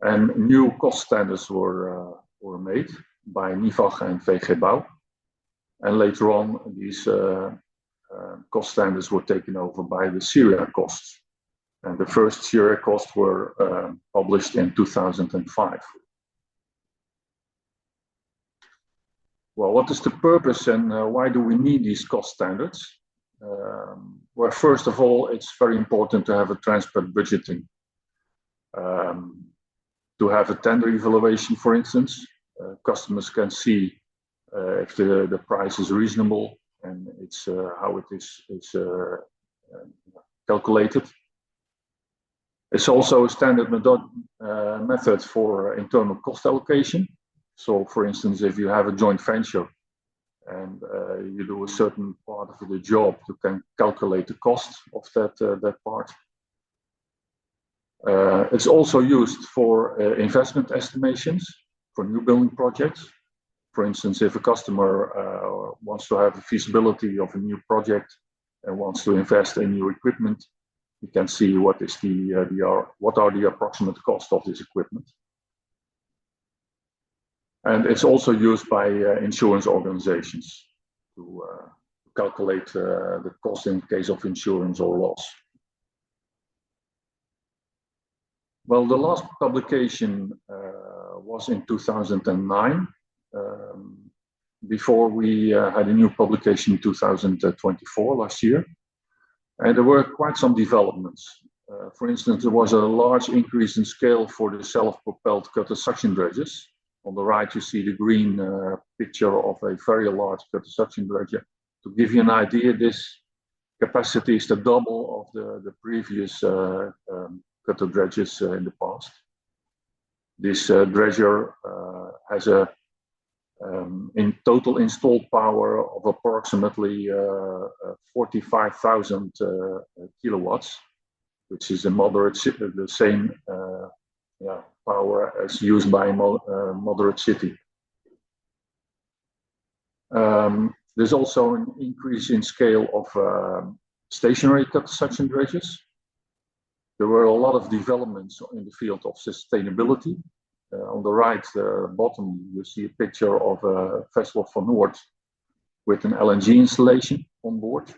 And new cost standards were made by NIVAG and VG Bouw. And later on, these cost standards were taken over by the Syria costs. And the first Syria costs were published in 2005. Well, what is the purpose and why do we need these cost standards? Well, first of all, it's very important to have a transparent budgeting. To have a tender evaluation, for instance, customers can see if the price is reasonable and it's how it is calculated. It's also a standard method for internal cost allocation. So, for instance, if you have a joint venture and you do a certain part of the job, you can calculate the cost of that part. It's also used for investment estimations for new building projects. For instance, if a customer wants to have a feasibility of a new project and wants to invest in new equipment, you can see what are the approximate cost of this equipment. And it's also used by insurance organizations to calculate the cost in case of insurance or loss. Well, the last publication was in 2009. Before we had a new publication in 2024, last year. And there were quite some developments. For instance, there was a large increase in scale for the self-propelled cutter suction dredges. On the right, you see the green picture of a very large cutter suction dredger. To give you an idea, this capacity is the double of the previous cutter dredges in the past. This dredger has a in total installed power of approximately 45,000 kilowatts, which is the same power as used by a moderate city. There's also an increase in scale of stationary cutter suction dredges. There were a lot of developments in the field of sustainability. On the right bottom, you see a picture of a vessel van Noord with an LNG installation on board,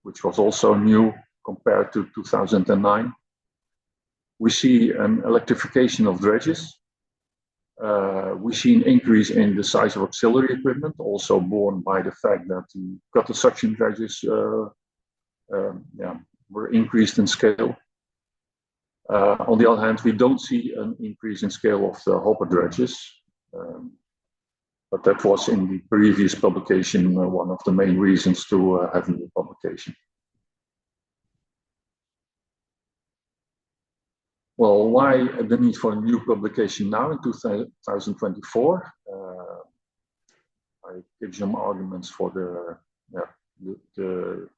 which was also new compared to 2009. We see an electrification of dredges. We see an increase in the size of auxiliary equipment, also borne by the fact that the cutter suction dredges were increased in scale. On the other hand, we don't see an increase in scale of the hopper dredges. But that was in the previous publication one of the main reasons to have a new publication. Well, why the need for a new publication now in 2024? I give some arguments for the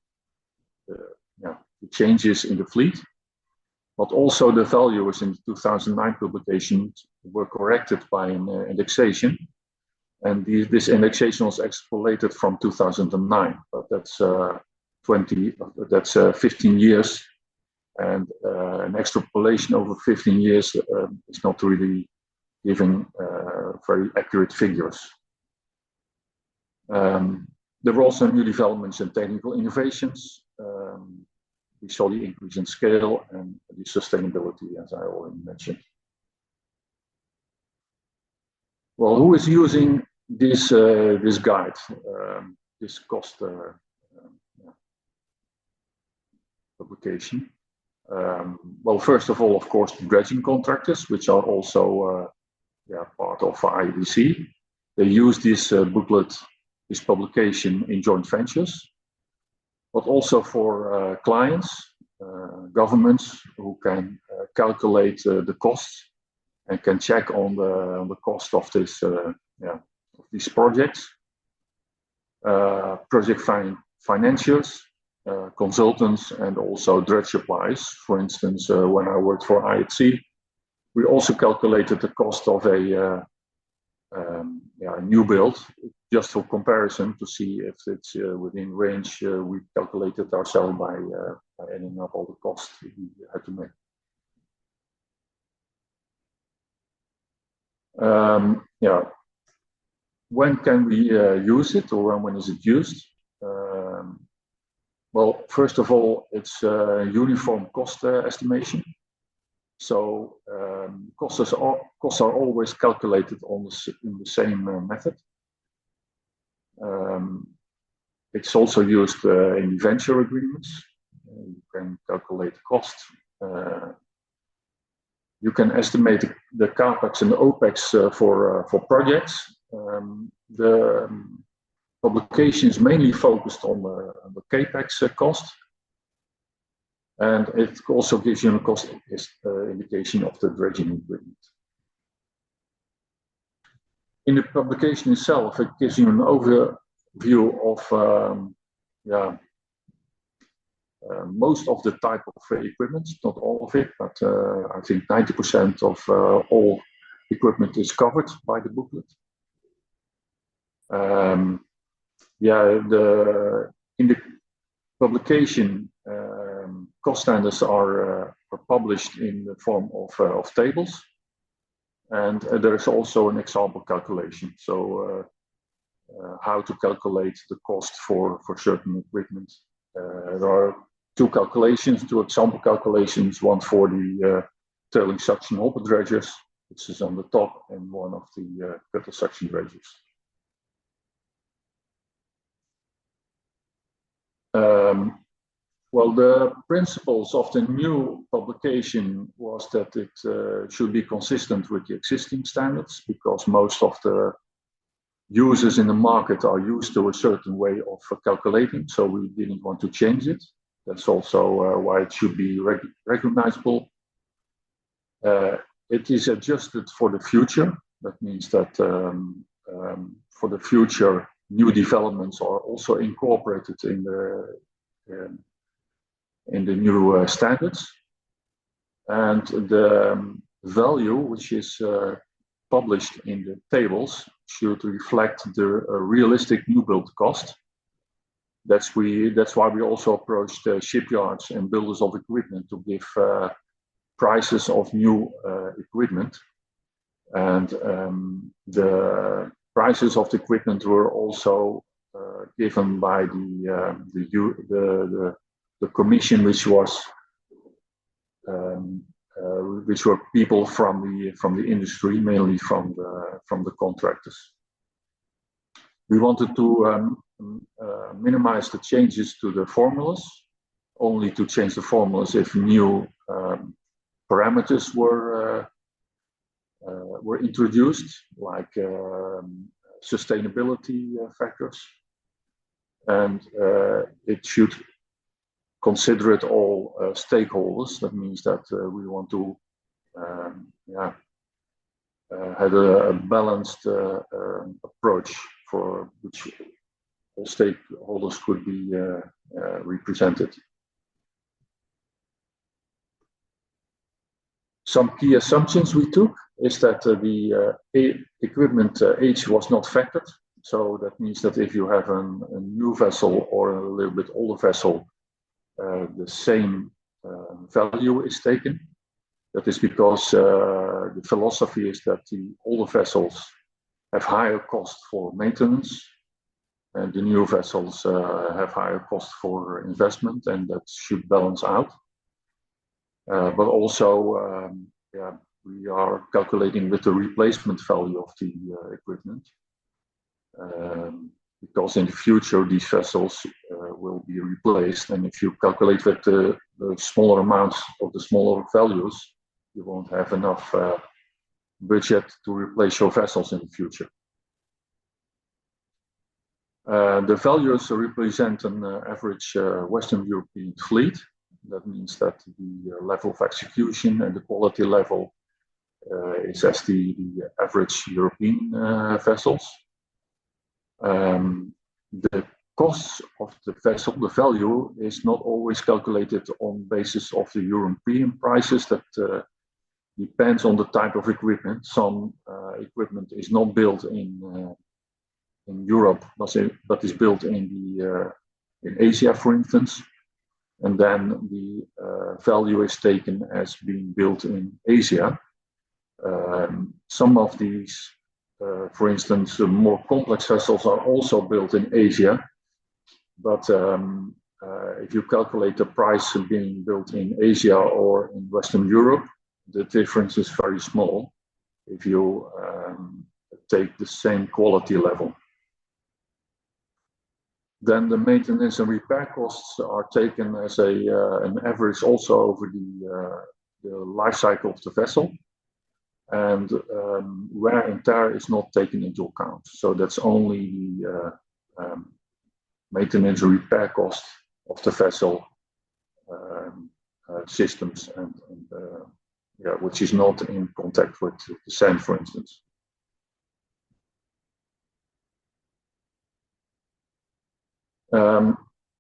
changes in the fleet, but also the values in the 2009 publication were corrected by an indexation, and this indexation was extrapolated from 2009, but that's 15 years. And an extrapolation over 15 years is not really giving very accurate figures. There were also new developments and technical innovations. We saw the increase in scale and the sustainability, as I already mentioned. Well, who is using this guide, this cost publication? Well, first of all, of course, the dredging contractors, which are also part of IADC. They use this booklet, this publication in joint ventures, but also for clients, governments who can calculate the costs and can check on the cost of this of these projects. Project financiers, consultants, and also dredge supplies. For instance, when I worked for IADC, we also calculated the cost of a new build, just for comparison to see if it's within range. We calculated ourselves by adding up all the costs we had to make. When can we use it, or when is it used? Well, first of all, it's a uniform cost estimation. So costs are always calculated in the same method. It's also used in venture agreements. You can calculate the cost. You can estimate the capex and the opex for projects. The publication is mainly focused on the capex cost, and it also gives you a cost indication of the dredging agreement. In the publication itself, it gives you an overview of most of the type of equipment, not all of it, but I think 90% of all equipment is covered by the booklet. In the publication, cost standards are published in the form of tables, and there is also an example calculation. So how to calculate the cost for certain equipment. There are two example calculations, one for the trailing suction hopper dredgers, which is on the top, and one of the cutter suction dredgers. Well, the principles of the new publication was that it should be consistent with the existing standards, because most of the users in the market are used to a certain way of calculating, so we didn't want to change it. That's also why it should be recognizable. It is adjusted for the future. That means that for the future, new developments are also incorporated in the new standards, and the value which is published in the tables should reflect the realistic new build cost. That's why we also approached shipyards and builders of equipment to give prices of new equipment, and the prices of the equipment were also given by the commission, which were people from the industry, mainly from the contractors. We wanted to minimize the changes to the formulas, only to change the formulas if new parameters were were introduced, like sustainability factors, and it should consider it all stakeholders. That means that we want to have a balanced approach for which all stakeholders could be represented. Some key assumptions we took is that the equipment age was not factored. So that means that if you have a new vessel or a little bit older vessel, the same value is taken. That is because the philosophy is that the older vessels have higher cost for maintenance, and the new vessels have higher cost for investment, and that should balance out. But also, we are calculating with the replacement value of the equipment, because in the future these vessels will be replaced, and if you calculate with the smaller amounts of the smaller values, you won't have enough budget to replace your vessels in the future. The values represent an average Western European fleet. That means that the level of execution and the quality level is as the average European vessels. The cost of the vessel, the value, is not always calculated on basis of the European prices. That depends on the type of equipment. Some equipment is not built in Europe, but is built in Asia, for instance. And then the value is taken as being built in Asia. Some of these, for instance, more complex vessels are also built in Asia. But if you calculate the price of being built in Asia or in Western Europe, the difference is very small if you take the same quality level. Then the maintenance and repair costs are taken as an average also over the life cycle of the vessel, and wear and tear is not taken into account. So that's only the maintenance and repair cost of the vessel systems, and which is not in contact with the sand, for instance.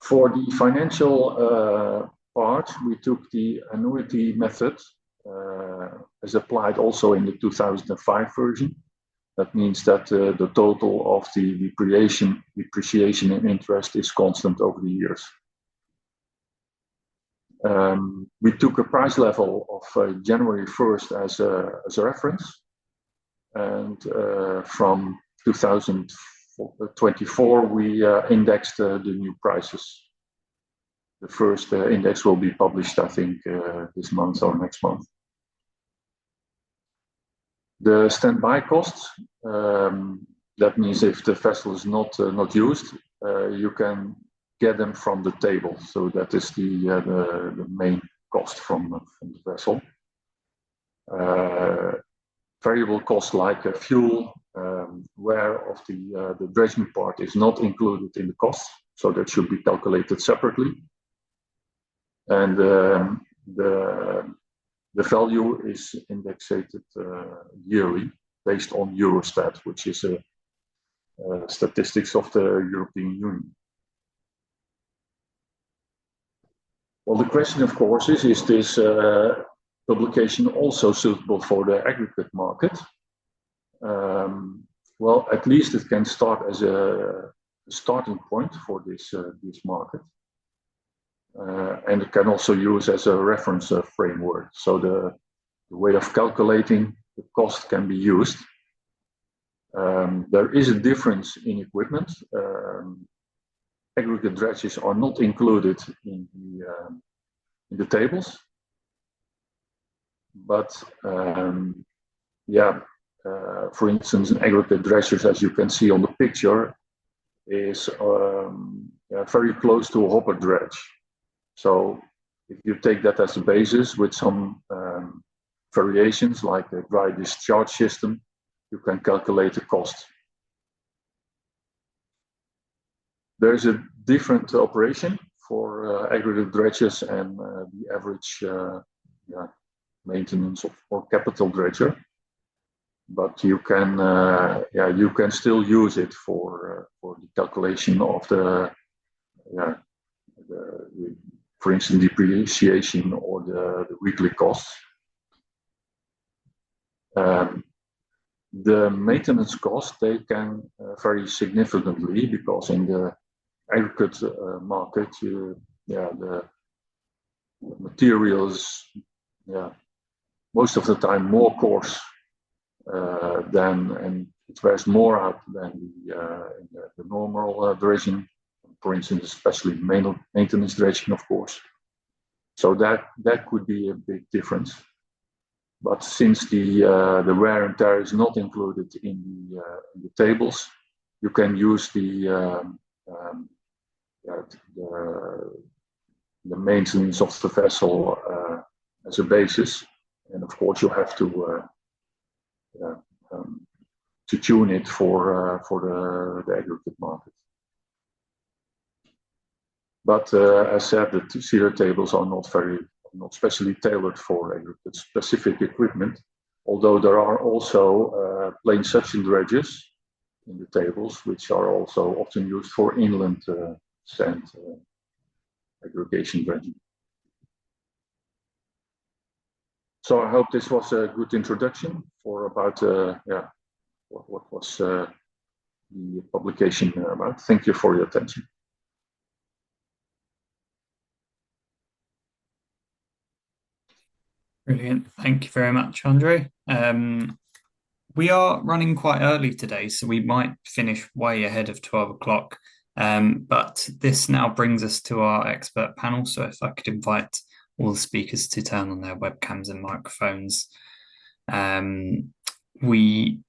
For the financial part, we took the annuity method as applied also in the 2005 version. That means that the total of the depreciation and interest is constant over the years. We took a price level of January 1st as a reference, and from 2024 we indexed the new prices. The first index will be published, I think, this month or next month. The standby costs, that means if the vessel is not used, you can get them from the table. So that is the main cost from the vessel. Variable costs like fuel, wear of the dredging part is not included in the cost, so that should be calculated separately. And the value is indexed yearly based on Eurostat, which is statistics of the European Union. Well, the question, of course, is this publication also suitable for the aggregate market? Well, at least it can start as a starting point for this market. And it can also use as a reference framework. So the way of calculating the cost can be used. There is a difference in equipment. Aggregate dredges are not included in the tables. But for instance, an aggregate dredgers, as you can see on the picture, is very close to a hopper dredge. So if you take that as a basis with some variations like a dry discharge system, you can calculate the cost. There's a different operation for aggregate dredges and the average maintenance or capital dredger. But you can still use it for the calculation of for instance, depreciation or the weekly costs. The maintenance costs, they can vary significantly because in the aggregate market, the materials, most of the time more coarse and it wears more out than the normal dredging, for instance, especially maintenance dredging, of course. So that could be a big difference. But since the wear and tear is not included in the tables, you can use the maintenance of the vessel as a basis, and of course you have to tune it for the aggregate market. But as said, the serial tables are not specially tailored for aggregate specific equipment, although there are also plain section dredges in the tables, which are also often used for inland sand aggregation dredging. So I hope this was a good introduction for about what was the publication about. Thank you for your attention. Brilliant. Thank you very much, Andre. We are running quite early today, so we might finish way ahead of 12 o'clock. But this now brings us to our expert panel. So if I could invite all the speakers to turn on their webcams and microphones. We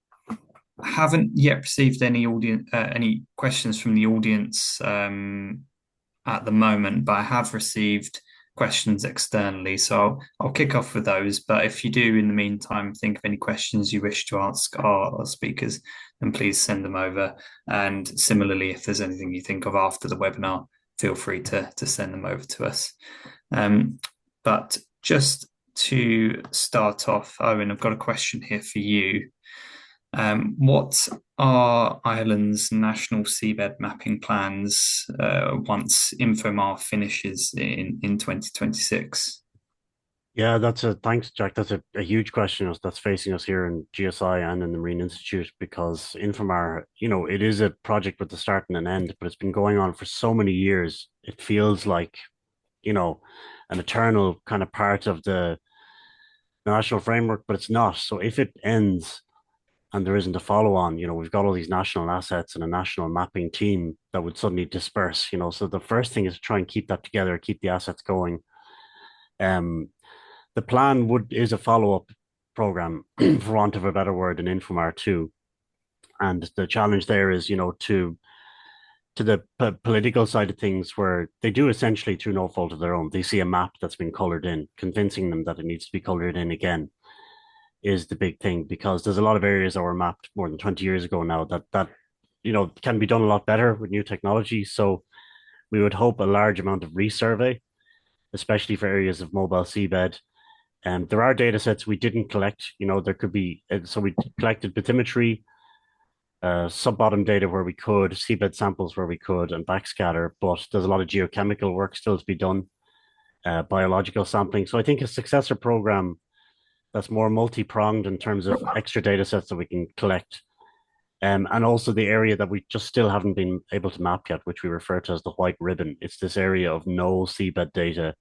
haven't yet received any questions from the audience at the moment, but I have received questions externally. So I'll kick off with those. But if you do, in the meantime, think of any questions you wish to ask our speakers, then please send them over. And similarly, if there's anything you think of after the webinar, feel free to send them over to us. But just to start off, Owen, I've got a question here for you. What are Ireland's national seabed mapping plans once Infomar finishes in 2026? Yeah, thanks, Jack. That's a huge question that's facing us here in GSI and in the Marine Institute, because Infomar, it is a project with a start and an end, but it's been going on for so many years. It feels like, an eternal kind of part of the national framework, but it's not. So if it ends and there isn't a follow-on, we've got all these national assets and a national mapping team that would suddenly disperse, so the first thing is to try and keep that together, keep the assets going. The plan is a follow-up program, for want of a better word, in Infomar 2. And the challenge there is, to the political side of things, where they do essentially through no fault of their own. They see a map that's been colored in, convincing them that it needs to be colored in again is the big thing, because there's a lot of areas that were mapped more than 20 years ago now that can be done a lot better with new technology. So we would hope a large amount of resurvey, especially for areas of mobile seabed. And there are data sets we didn't collect. There could be, so we collected bathymetry, sub-bottom data where we could, seabed samples where we could, and backscatter, but there's a lot of geochemical work still to be done, biological sampling. So I think a successor program that's more multi-pronged in terms of extra data sets that we can collect, and also the area that we just still haven't been able to map yet, which we refer to as the white ribbon. It's this area of no seabed data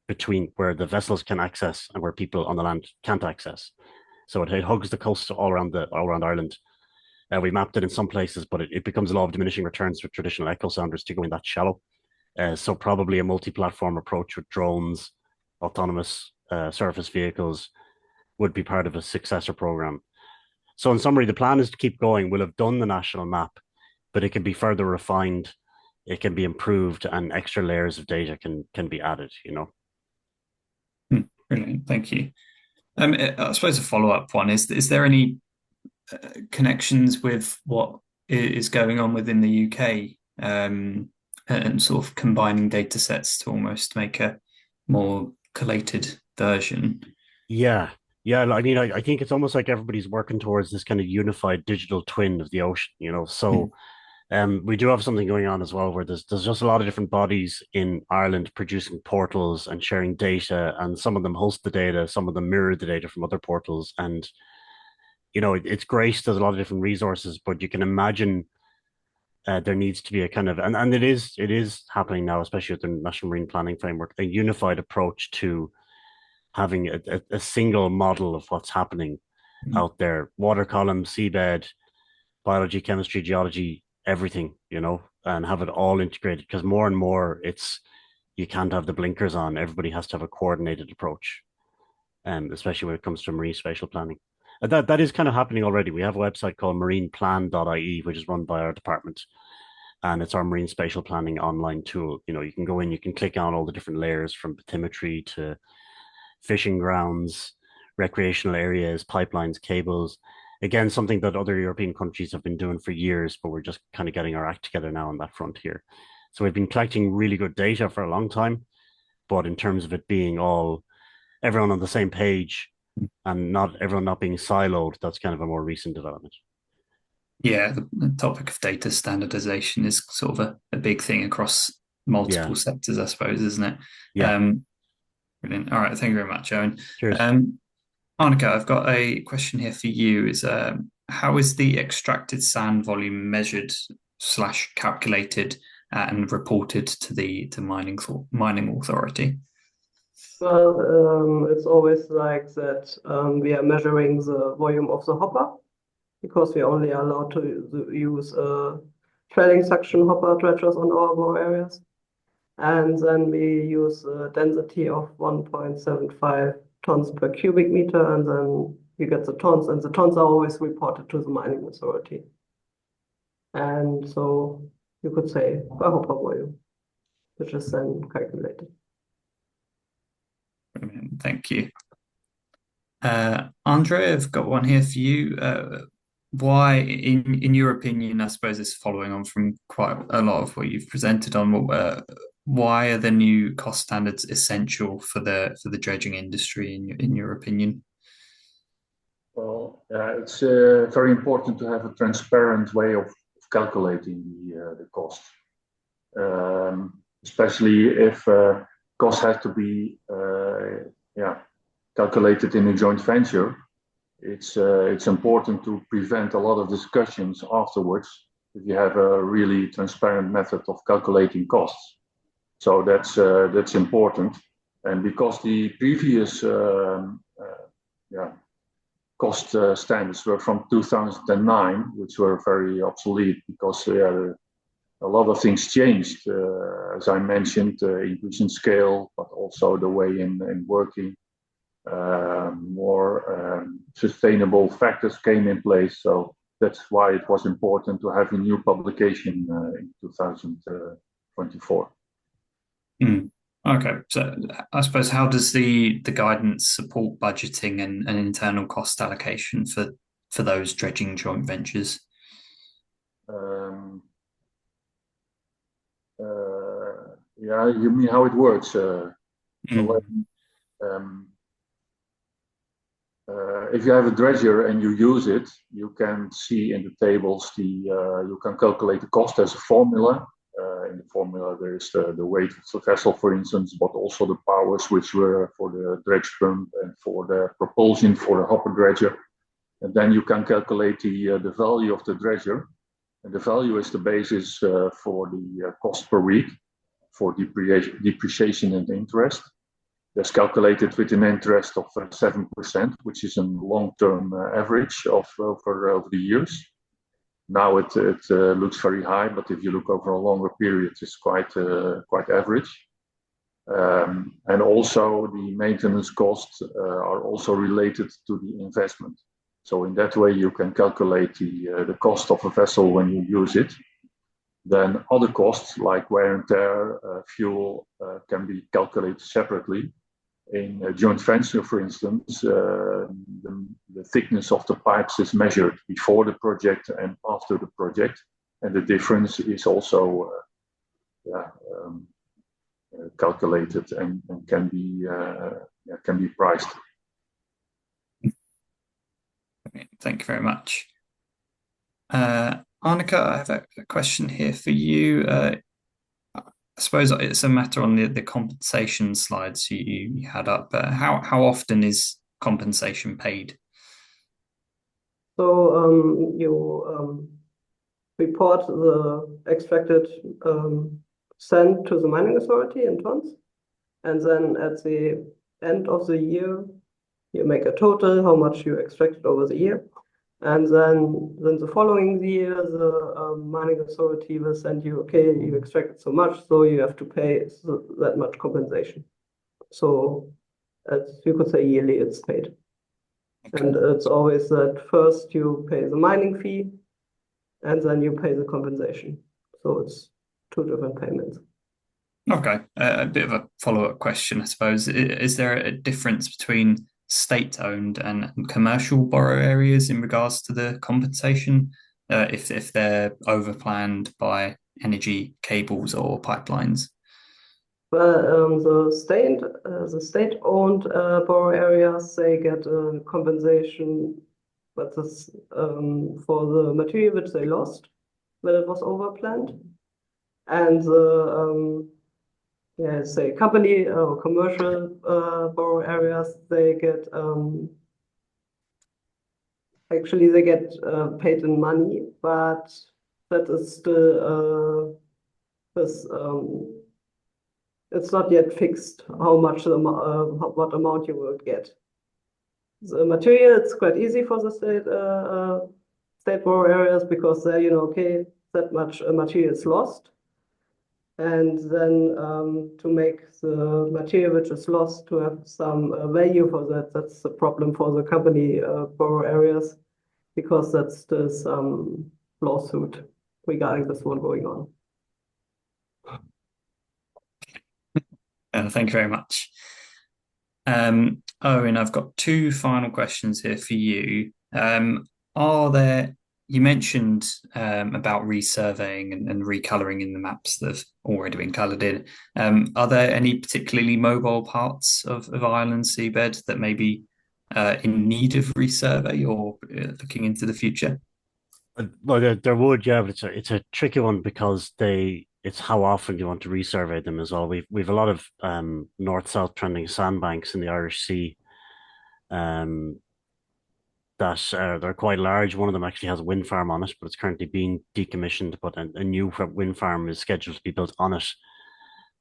between where the vessels can access and where people on the land can't access. So it hugs the coast all around Ireland. We mapped it in some places, but it becomes a law of diminishing returns with traditional echo sounders to go in that shallow. So probably a multi-platform approach with drones, autonomous surface vehicles would be part of a successor program. So in summary, the plan is to keep going. We'll have done the national map, but it can be further refined, it can be improved, and extra layers of data can be added, Brilliant, thank you. I suppose a follow-up one is there any connections with what is going on within the UK, and sort of combining data sets to almost make a more collated version? Yeah. Yeah, I mean, I think it's almost like everybody's working towards this kind of unified digital twin of the ocean, you know. So we do have something going on as well where there's just a lot of different bodies in Ireland producing portals and sharing data, and some of them host the data, some of them mirror the data from other portals, and you know it's great. There's a lot of different resources, but you can imagine there needs to be a kind of and it is happening now, especially with the National Marine Planning Framework, a unified approach to having a single model of what's happening out there: water column, seabed, biology, chemistry, geology, everything, you know, and have it all integrated. Because more and more, it's you can't have the blinkers on. Everybody has to have a coordinated approach, especially when it comes to marine spatial planning. That is kind of happening already. We have a website called marineplan.ie, which is run by our department, and it's our marine spatial planning online tool. You know, you can go in, you can click on all the different layers from bathymetry to fishing grounds, recreational areas, pipelines, cables. Again, something that other European countries have been doing for years, but we're just kind of getting our act together now on that front here. So we've been collecting really good data for a long time, but in terms of it being all everyone on the same page and not everyone not being siloed, that's kind of a more recent development. Yeah, the topic of data standardization is sort of a big thing across multiple Yeah, sectors, I suppose, isn't it? yeah. Brilliant. All right, thank you very much, Owen. Cheers. Arnica, I've got a question here for you. Is how is the extracted sand volume measured / calculated and reported to the mining authority? Well, it's always like that. We are measuring the volume of the hopper because we only are allowed to use threading suction hopper dredgers on our bore areas. And then we use a density of 1.75 tons per cubic meter, and then you get the tons, and the tons are always reported to the mining authority. And so you could say a hopper volume, which is then calculated. Brilliant, thank you. Andre, I've got one here for you. Why, in your opinion, I suppose it's following on from quite a lot of what you've presented on, why are the new cost standards essential for the dredging industry in your opinion? Well, it's very important to have a transparent way of calculating the cost, especially if costs have to be calculated in a joint venture. It's important to prevent a lot of discussions afterwards if you have a really transparent method of calculating costs. So that's important, and because the previous cost standards were from 2009, which were very obsolete because a lot of things changed, as I mentioned, increase in scale, but also the way in working. More sustainable factors came in place, so that's why it was important to have a new publication in 2024. Okay, so I suppose how does the guidance support budgeting and internal cost allocation for those dredging joint ventures? You mean how it works? If you have a dredger and you use it, you can see in the tables you can calculate the cost as a formula. In the formula, there is the weight of the vessel, for instance, but also the powers which were for the dredge pump and for the propulsion for the hopper dredger. And then you can calculate the value of the dredger. And the value is the basis for the cost per week for depreciation and interest. That's calculated with an interest of 7%, which is a long-term average over the years. Now it looks very high, but if you look over a longer period, it's quite average. And also the maintenance costs are also related to the investment. So in that way, you can calculate the cost of a vessel when you use it. Then other costs like wear and tear, fuel can be calculated separately. In a joint venture, for instance, the thickness of the pipes is measured before the project and after the project, and the difference is also calculated and can be priced. Thank you very much. Arnica, I have a question here for you. I suppose it's a matter on the compensation slides you had up. How often is compensation paid? So you report the extracted sand to the mining authority in tons, and then at the end of the year, you make a total how much you extracted over the year. And then the following year, the mining authority will send you, okay, you extracted so much, so you have to pay that much compensation. So as you could say, yearly it's paid. Okay. And it's always that first you pay the mining fee, and then you pay the compensation. So it's two different payments. Okay, a bit of a follow-up question, I suppose. Is there a difference between state-owned and commercial borrow areas in regards to the compensation, if they're overplanned by energy cables or pipelines? Well, the state-owned borrow areas, they get compensation, but this for the material which they lost when it was overplanned, and the say company or commercial borrow areas, they get actually they get paid in money, but that is still this it's not yet fixed how much what amount you will get. The material, it's quite easy for the state borrow areas, because there, okay, that much material is lost. And then to make the material which is lost to have some value for that, that's the problem for the company borrow areas, because that's still some lawsuit regarding this one going on. Thank you very much. Owen, I've got two final questions here for you. You mentioned about resurveying and recoloring in the maps that have already been colored in. Are there any particularly mobile parts of Ireland's seabed that may be in need of resurvey or looking into the future? Well, there would, yeah, but it's a tricky one, because it's how often you want to resurvey them as well. We've a lot of north-south trending sandbanks in the Irish Sea, that they're quite large. One of them actually has a wind farm on it, but it's currently being decommissioned. But a new wind farm is scheduled to be built on it,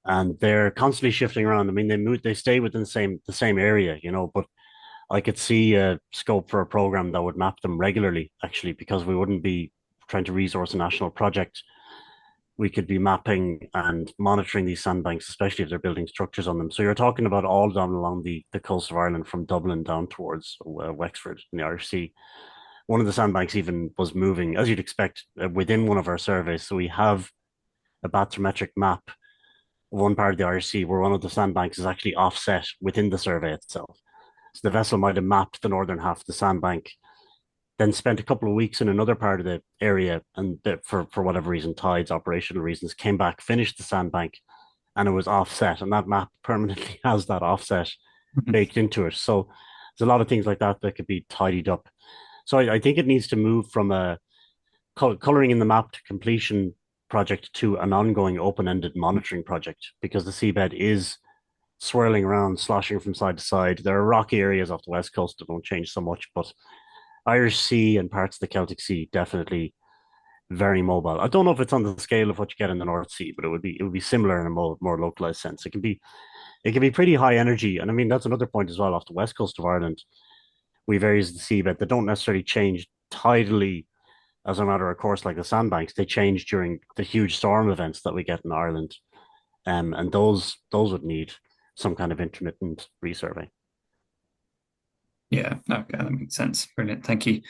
and they're constantly shifting around. I mean, they stay within the same area, but I could see a scope for a program that would map them regularly, actually, because we wouldn't be trying to resource a national project. We could be mapping and monitoring these sandbanks, especially if they're building structures on them. So you're talking about all down along the coast of Ireland, from Dublin down towards Wexford in the Irish Sea. One of the sandbanks even was moving, as you'd expect, within one of our surveys. So we have a bathymetric map of one part of the Irish Sea where one of the sandbanks is actually offset within the survey itself. So the vessel might have mapped the northern half of the sandbank, then spent a couple of weeks in another part of the area, and for whatever reason, tides, operational reasons, came back, finished the sandbank, and it was offset. And that map permanently has that offset baked into it. So there's a lot of things like that could be tidied up. So I think it needs to move from a coloring in the map to completion project to an ongoing open-ended monitoring project, because the seabed is swirling around, sloshing from side to side. There are rocky areas off the west coast that don't change so much, but Irish Sea and parts of the Celtic Sea definitely very mobile. I don't know if it's on the scale of what you get in the North Sea, but it would be similar in a more localized sense. It can be pretty high energy, and I mean that's another point as well. Off the west coast of Ireland, we have areas of the seabed that don't necessarily change tidally as a matter of course, like the sandbanks. They change during the huge storm events that we get in Ireland, and those would need some kind of intermittent resurvey. Yeah, okay, that makes sense. Brilliant, thank you.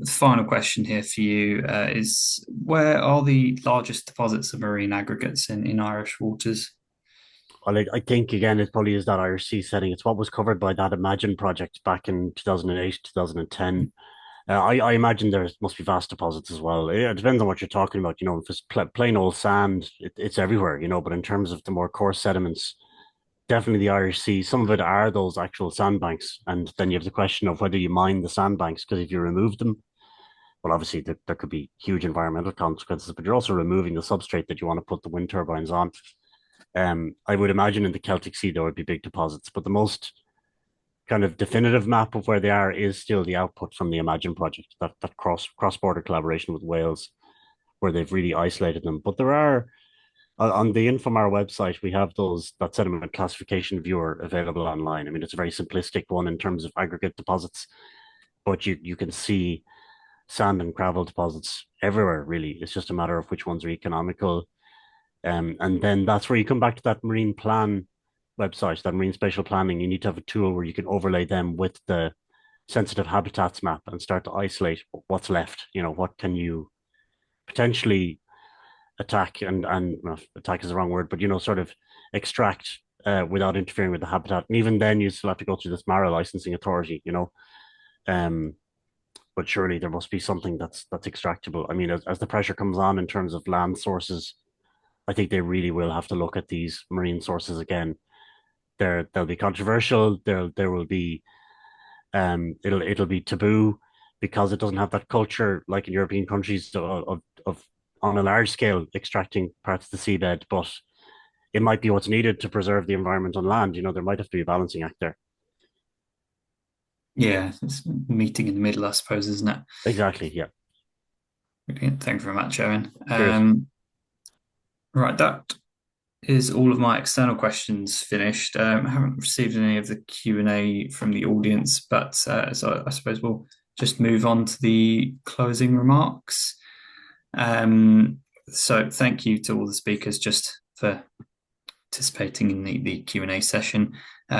Final question here for you is, where are the largest deposits of marine aggregates in Irish waters? Well, I think again, it probably is that IRC setting. It's what was covered by that Imagine project back in 2008, 2010. I imagine there must be vast deposits as well. It depends on what you're talking about. You know, if it's plain old sand, it's everywhere, you know, but in terms of the more coarse sediments, definitely the IRC, some of it are those actual sandbanks. And then you have the question of whether you mine the sandbanks, because if you remove them, well, obviously there could be huge environmental consequences, but you're also removing the substrate that you want to put the wind turbines on. I would imagine in the Celtic Sea there would be big deposits, but the most kind of definitive map of where they are is still the output from the Imagine project, that cross border collaboration with Wales, where they've really isolated them. But there are on the Infomar website, we have that sediment classification viewer available online. I mean, it's a very simplistic one in terms of aggregate deposits, but you can see sand and gravel deposits everywhere, really. It's just a matter of which ones are economical. And then that's where you come back to that marine plan website, that marine spatial planning. You need to have a tool where you can overlay them with the sensitive habitats map and start to isolate what's left. You know, what can you potentially attack and well, attack is the wrong word, but you know, sort of extract without interfering with the habitat. And even then, you still have to go through this MARA licensing authority. You know, but surely there must be something that's extractable. I mean, as the pressure comes on in terms of land sources, I think they really will have to look at these marine sources again. They'll be controversial. There will be it'll be taboo because it doesn't have that culture like in European countries of on a large scale extracting parts of the seabed, but it might be what's needed to preserve the environment on land. You know, there might have to be a balancing act there. Yeah, it's meeting in the middle, I suppose, isn't it? Exactly. Yeah. Brilliant. Thank you very much, Owen. Cheers. Right, that is all of my external questions finished. I haven't received any of the Q&A from the audience, but so I suppose we'll just move on to the closing remarks. So thank you to all the speakers just for participating in the Q&A session.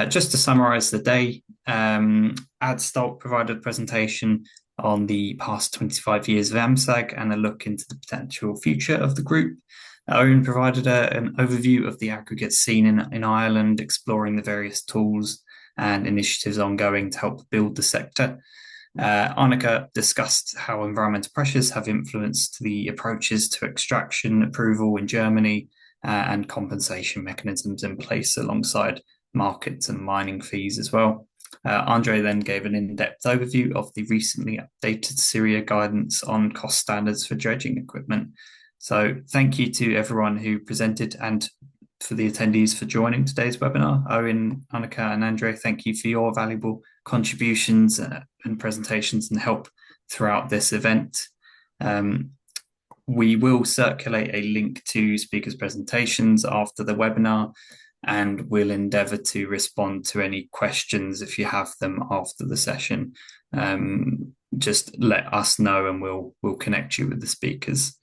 Just to summarize the day, Ad Stolp provided a presentation on the past 25 years of AMSAG and a look into the potential future of the group. Owen provided an overview of the aggregate scene in Ireland, exploring the various tools and initiatives ongoing to help build the sector. Annika discussed how environmental pressures have influenced the approaches to extraction approval in Germany and compensation mechanisms in place alongside markets and mining fees as well. Andre then gave an in-depth overview of the recently updated Syria guidance on cost standards for dredging equipment. So thank you to everyone who presented and for the attendees for joining today's webinar. Owen, Annika and Andre, thank you for your valuable contributions and presentations and help throughout this event. We will circulate a link to speakers' presentations after the webinar, and we'll endeavour to respond to any questions if you have them after the session. Just let us know and we'll connect you with the speakers.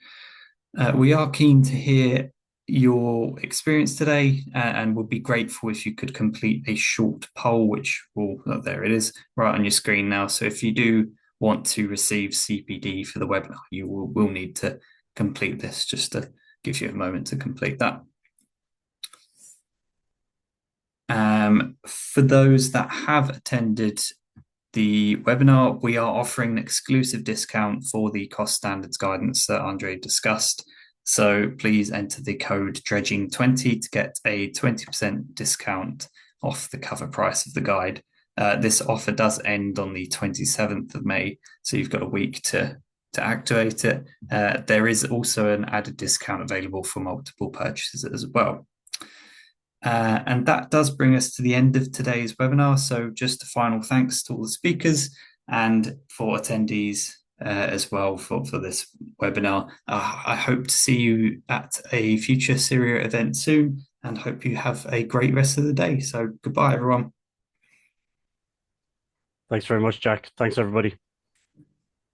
We are keen to hear your experience today and would be grateful if you could complete a short poll, which will, there it is, right on your screen now. So if you do want to receive CPD for the webinar, you will need to complete this, just to give you a moment to complete that. For those that have attended the webinar, we are offering an exclusive discount for the cost standards guidance that Andre discussed. So please enter the code Dredging20 to get a 20% discount off the cover price of the guide. This offer does end on the 27th of May, so you've got a week to activate it. There is also an added discount available for multiple purchases as well. And that does bring us to the end of today's webinar. So just a final thanks to all the speakers and for attendees as well for this webinar. I hope to see you at a future Syria event soon and hope you have a great rest of the day. So goodbye, everyone. Thanks very much, Jack. Thanks, everybody.